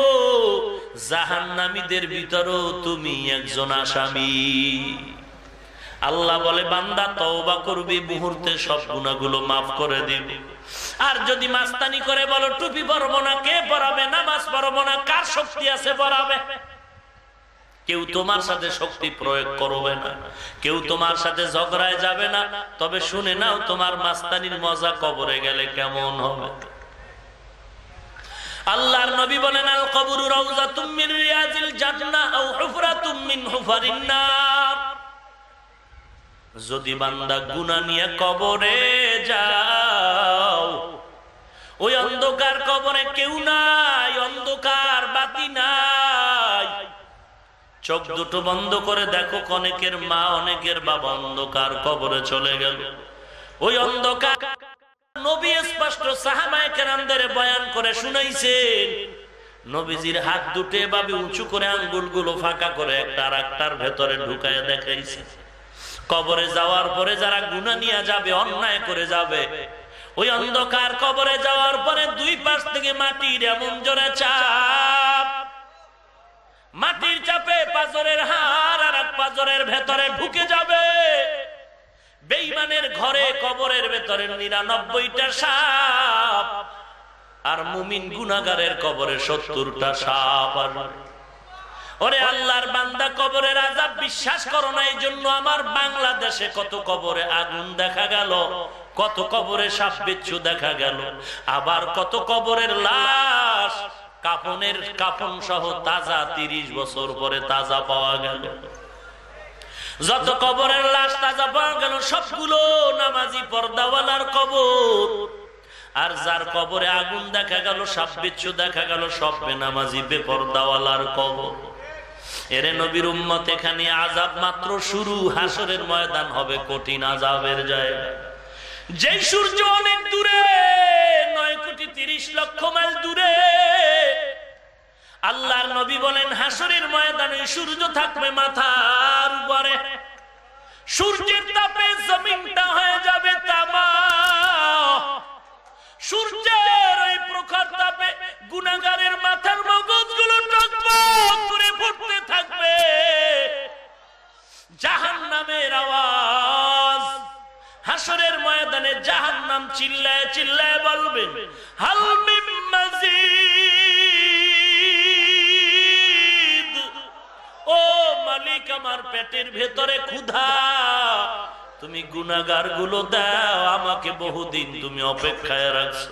জাহান্নামীদের ভিতরেও তুমি একজন আসামি। আল্লাহ বলে বান্দা তওবা করবি, মুহূর্তে সব গুনাহগুলো মাফ করে দিবে। আর যদি মাস্তানি করে বলো টুপি পরবো না, কে পরাবে? নামাজ পড়বো না, কার শক্তি আছে পরাবে? কেউ তোমার সাথে শক্তি প্রয়োগ করবে না, কেউ তোমার সাথে ঝগড়ায় যাবে না। তবে শুনে নাও, তোমার মাস্তানির মজা কবরে গেলে কেমন হবে। আল্লাহর নবী বলেন আল কবরু রাউযাতুম মিন রিয়াজিল জান্নাহ আও হুফরাতুম মিন হুফারিন নার। যদি বান্দা গুনাহ নিয়ে কবরে যাও, ওই অন্ধকার কবরে কেউ নাই, অন্ধকার বাতি নাই। চোখ দুটো বন্ধ করে দেখো, অনেকের মা অনেকের বাবা অন্ধকার কবরে চলে গেল। ওই অন্ধকার নবী স্পষ্ট সাহাবায়ে কেরামদের বয়ান করে শুনাইছেন। নবীজির হাত দুটো এভাবে উঁচু করে আঙ্গুলগুলো ফাঁকা করে একটা আর একটার ভেতরে ঢুকায় দেখাইছে। কবরে যাওয়ার পরে যারা গুনাহ নিয়ে যাবে, অন্যায় করে যাবে, ওই অন্ধকার কবরে যাওয়ার পরে দুই পাশ থেকে মাটির এমন জোরে চাপ, মাটির চাপে পাঁজরের হাড় আর এক পাঁজরের ভেতরে ঢুকে যাবে। বেঈমানের ঘরে কবরের ভেতরে 99টা সাপ, আর মুমিন গুনাহগারের কবরে 70টা সাপ। ওরে আল্লাহর বান্দা, কবরের আযাব বিশ্বাস করো না, এই জন্য আমার বাংলাদেশে কত কবরে আগুন দেখা গেল, কত কবরে সাপ বিচ্ছু দেখা গেল, আবার কত কবরের লাশ কাফন সহ তাজা 30 বছর পরে তাজা পাওয়া গেল। যত কবরের লাশ তাজা পাওয়া গেল সবগুলো নামাজি পর্দাওয়ালার কবর। আর যার কবরে আগুন দেখা গেল, সাপ বিচ্ছু দেখা গেল, সব বেনামাজি বেপর্দাওয়ালার কবর। এরে নবীর উম্মত, এখানে আযাব মাত্র শুরু, হাসরের ময়দান হবে কঠিন আযাবের জায়গা। যে সূর্য অনেক দূরে, 9,30,00,000 মাইল দূরে, আল্লাহর নবী বলেন হাসরের ময়দানে সূর্য থাকবে মাথার উপরে। সূর্যের তাপে জমিনটা হয়ে যাবে তামা। সূর্যের ওই প্রখর তাপে গুনাহগারের মাথার মগজগুলো টকবক করে ফুটতে থাকবে। জাহান্নামের আওয়াজ, হাসরের ময়দানে জাহান্নাম চিল্লায় চিল্লায় বলবে, হাল মিন মাজিদ, ও মালিক আমার পেটের ভেতরে ক্ষুধা, তুমি গুনাহগার গুলো দাও, আমাকে বহুদিন তুমি অপেক্ষায় রাখছো।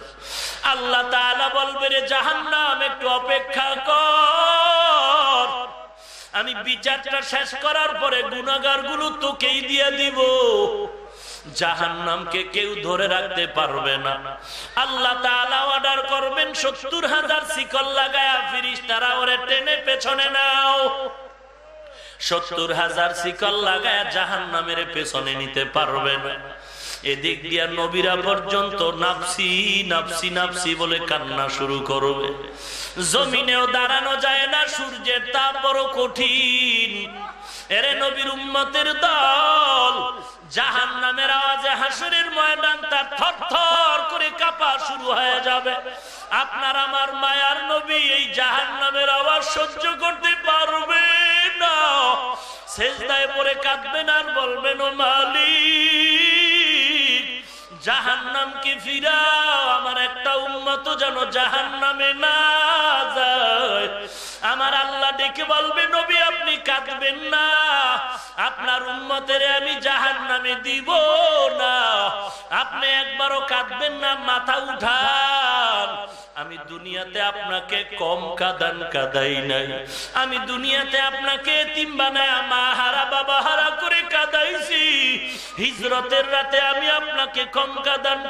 আল্লাহ তাআলা বলবে, রে জাহান্নাম একটু অপেক্ষা কর, আমি বিচারটা শেষ করার পরে গুনাহগার গুলো তোকেই দিয়ে দিব। জাহান্নামকে কেউ ধরে রাখতে পারবে না। আল্লাহ তাআলা অর্ডার করবেন, 70,000 শিকল লাগায়া ফেরেশতারা ওরে টেনে পেছনে নাও। 70,000 শিকল লাগায়া জাহান্নামের পেছনে নিতে পারবে না। এদিক দিয়া নবীরা পর্যন্ত নাফসি নাফসি নাফসি বলে কান্না শুরু করবে। জমিনেও দাঁড়ানো যায় না, সূর্যের তাপ বড় কঠিন। এরে নবীর উম্মতের দল, জাহান্নামের আওয়াজে হাসরের ময়দান তার থরথর করে কাঁপা শুরু হয়ে যাবে। আপনার আমার মায়ার নবী এই জাহান্নামের আওয়াজ সহ্য করতে পারবে না। সেজদায় পড়ে কাঁদবেন আর বলবেন, ও মালিক, জাহান্নামকে ফিরাও, আমার একটা উম্মত যেন জাহান্নামে না যায়। আমার আল্লাহ ডেকে বলবে, নবী আপনি কাঁদবেন না, আপনার উম্মতের আমি জাহান্নামে দিব না। আপনি একবারও কাঁদবেন না, মাথা উঠান। আমি দুনিয়াতে আপনাকে কম কাদাই নাই। আমি দুনিয়াতে আপনাকে এতিম বানায় মা হারা বাবা হারা করে কাদাইছি। হিজরতের রাতে আমি আপনাকে কম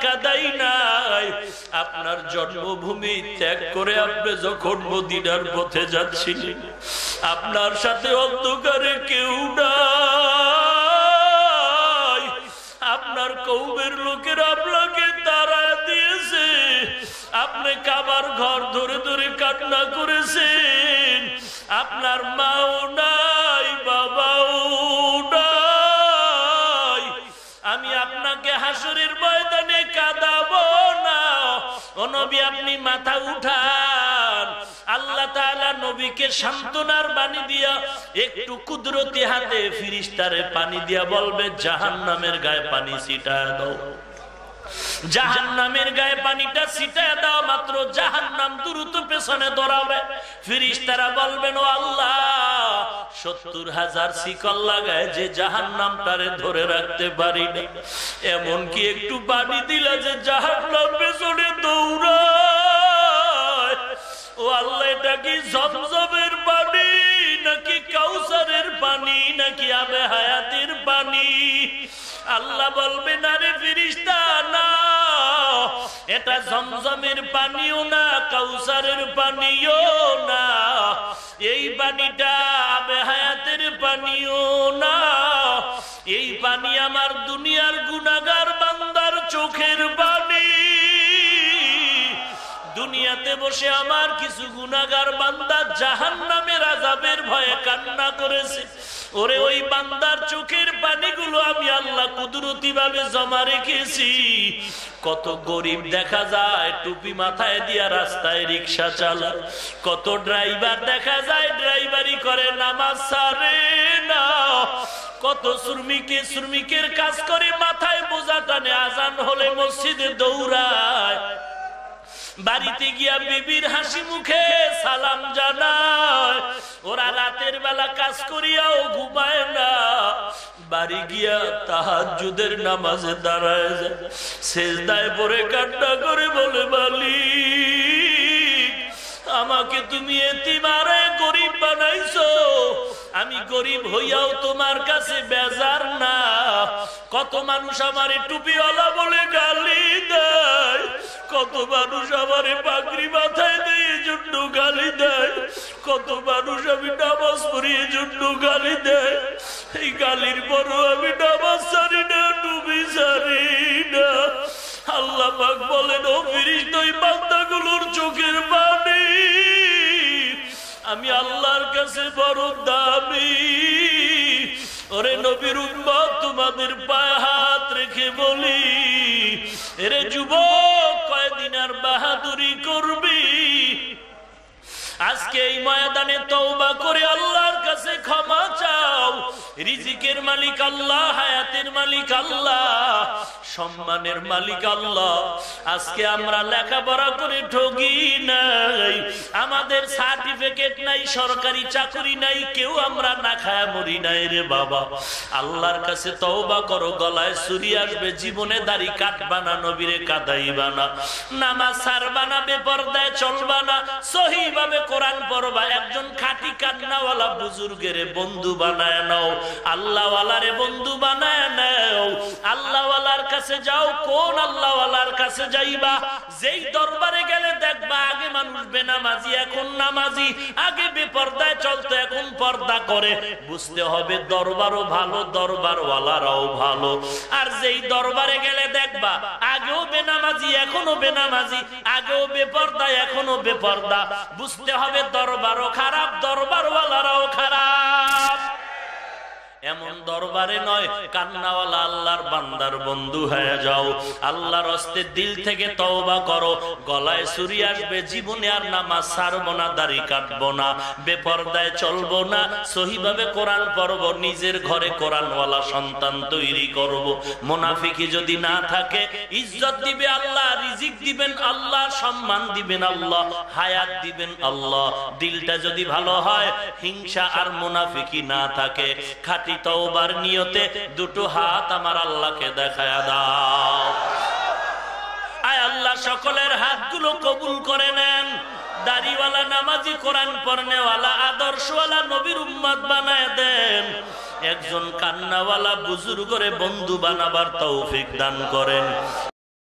কাদাই নাই। আপনার জন্মভূমি ত্যাগ করে আপনি যখন মদিনার পথে যাচ্ছিলেন, আপনার সাথে অন্ধকারে কেউ নাই। আপনার কওমের লোকেরা আপনাকে তাড়া দিয়েছে। আপনি কাবার ঘর ধরে ধরে কান্না করেছেন। আপনার মাও নাই, বাবাও নাই। আমি আপনাকে হাসরের ময়দানে কাঁদাবো না। ও নবী আপনি মাথা উঠান। আল্লাহ তাআলা নবীকে সান্ত্বনার বাণী দিয়া একটু কুদরতি হাতে ফেরেশতারে পানি দিয়া বলবে, জাহান্নামের গায়ে পানি ছিটায় দাও। জাহান্নামের গায়ে পানিটা ছিটায় দাও, মাত্র জাহান্নাম দ্রুত পেছনে দৌড়াবে। ফেরেশতারা বলবেন, ও আল্লাহ, 70,000 শিকল লাগায় যে জাহান্নামটারে ধরে রাখতে পারি না, এমন কি একটু পানি দিলা যে জাহান্নাম পেছনে দৌড়ায়। ও আল্লাহ, এটা কি জমজমের পানি নাকি কাউসারের পানি নাকি আবে হায়াতের পানি? আল্লাহ বলবেন, আরে ফেরেশতা না, এটা জমজমের পানিও না, কাউসারের পানিও না, এই পানিটা আবে হায়াতের পানিও না। এই পানি আমার দুনিয়ার গুনাহগার বান্দার চোখের পানি। দুনিয়াতে বসে আমার কিছু গুনাহগার বান্দা জাহান্নামের আযাবের ভয়ে কান্না করেছে। ওরে ওই বান্দার চোখের পানিগুলো আমি আল্লাহ কুদরতি ভাবে জমা রেখেছি। কত গরিব দেখা যায় টুপি মাথায় দিয়া রাস্তায় রিকশা চালায়, কত ড্রাইভার দেখা যায় ড্রাইভারি করে নামাজ ছাড়ে না, কত শ্রমিকের কাজ করে মাথায় বোঝা টানে, আজান হলে মসজিদে দৌড়ায়, বাড়িতে গিয়া বিবির হাসি মুখে সালাম জানায়। ওরা রাতের বেলা কাজ করিয়াও ঘুমায় না, বাড়ি গিয়া তাহাজ্জুদের নামাজে দাঁড়ায় যায়, সেজদায় পড়ে কান্না করে বলে, মালিক আমাকে তুমি এতিমারে গরিব বানাইছো, আমি গরিব হইয়াও তোমার কাছে বেজার না। কত মানুষ আমারে টুপিওয়ালা বলে গালি দেয়, কত মানুষ আমারে পাগড়ি মাথায় দেয় জন্য গালি দেয়, কত মানুষ আমি নামাজ পড়ি এজন্য গালি দেয়, এই গালির পরও আমি নামাজ ছাড়ি না, ডুবি ছাড়ি না। আল্লাহ পাক বলেন, ও ফেরেশতা, ওই বান্দাগুলোর চোখের পানি আমি আল্লাহর কাছে বড় দামি। ওরে নবীর উম্মত, তোমাদের পায়ে হাত রেখে বলি, এরে যুবক, কয়দিন আর বাহাদুরি করবি? আজকে এই ময়দানে তওবা করে আল্লাহর কাছে ক্ষমা চাও। রিজিকের মালিক আল্লাহ, হায়াতের মালিক আল্লাহ, সম্মানের মালিক আল্লাহ। আজকে আমরা লেখাপড়া করে ঠকি নাই, আমাদের সার্টিফিকেট নাই, সরকারি চাকরি নাই, কেউ আমরা না খায়া মরি নাই রে বাবা। আল্লাহর কাছে তওবা করো, গলায় ছুরি আসবে, জীবনে দাড়ি কাটবা না, নবীরে কাদাইবা না, নামাজ ছাড়বা না, বেপরদায় চলবা না, সহিভাবে কোরআন পড়বা, একজন খাঁটি কান্নাওয়ালা বুজুর্গের বন্ধু বানায় নাও, আল্লাহওয়ালারে বন্ধু বানায় নাও। আল্লাহওয়ালার কাছে যাও। কোন আল্লাহওয়ালার কাছে যাইবা? যেই দরবারে গেলে দেখবা আগে মানুষ বেনামাজি, এখন নামাজি, আগে বেপরদায় চলতো, এখন পর্দা করে। বুঝতে হবে দরবারও ভালো, দরবারওয়ালারাও ভালো। আর যেই দরবারে গেলে দেখবা আগেও বেনামাজি, এখনো বেনামাজি, আগেও বেপর্দা, এখনো বেপর্দা। বুঝতে হবে দরবারও খারাপ, দরবারওয়ালারাও খারাপ। এমন দরবারে নয়, কান্নাওয়ালা আল্লাহর বান্দার বন্ধু হয়ে যাও। আল্লাহর হস্তে দিল থেকে তওবা করো, গলায় ছুরি আসবে, জীবনে আর নামাজ ছাড়বো না, দাড়ি কাটবো না, বেপরদায় চলবো না, সহিভাবে কোরআন পড়বো, নিজের ঘরে কোরআনওয়ালা সন্তান তৈরি করব। মুনাফিকি যদি না থাকে, ইজ্জত দিবে আল্লাহ, রিজিক দিবেন আল্লাহ, সম্মান দিবেন আল্লাহ, হায়াত দিবেন আল্লাহ। দিলটা যদি ভালো হয়, হিংসা আর মুনাফিকি না থাকে, খাঁটি তওবার নিয়তে দুটো হাত আমার আল্লাহকে দেখায়া দাও। আয় আল্লাহ, সকলের হাতগুলো কবুল করে নেন। দাড়িওয়ালা, নামাজি, কোরআন পড়নেওয়ালা, আদর্শওয়ালা নবীর উম্মত বানায় দেন। একজন কান্নাওয়ালা বুজুর্গরে বন্ধু বানাবার তৌফিক দান করেন।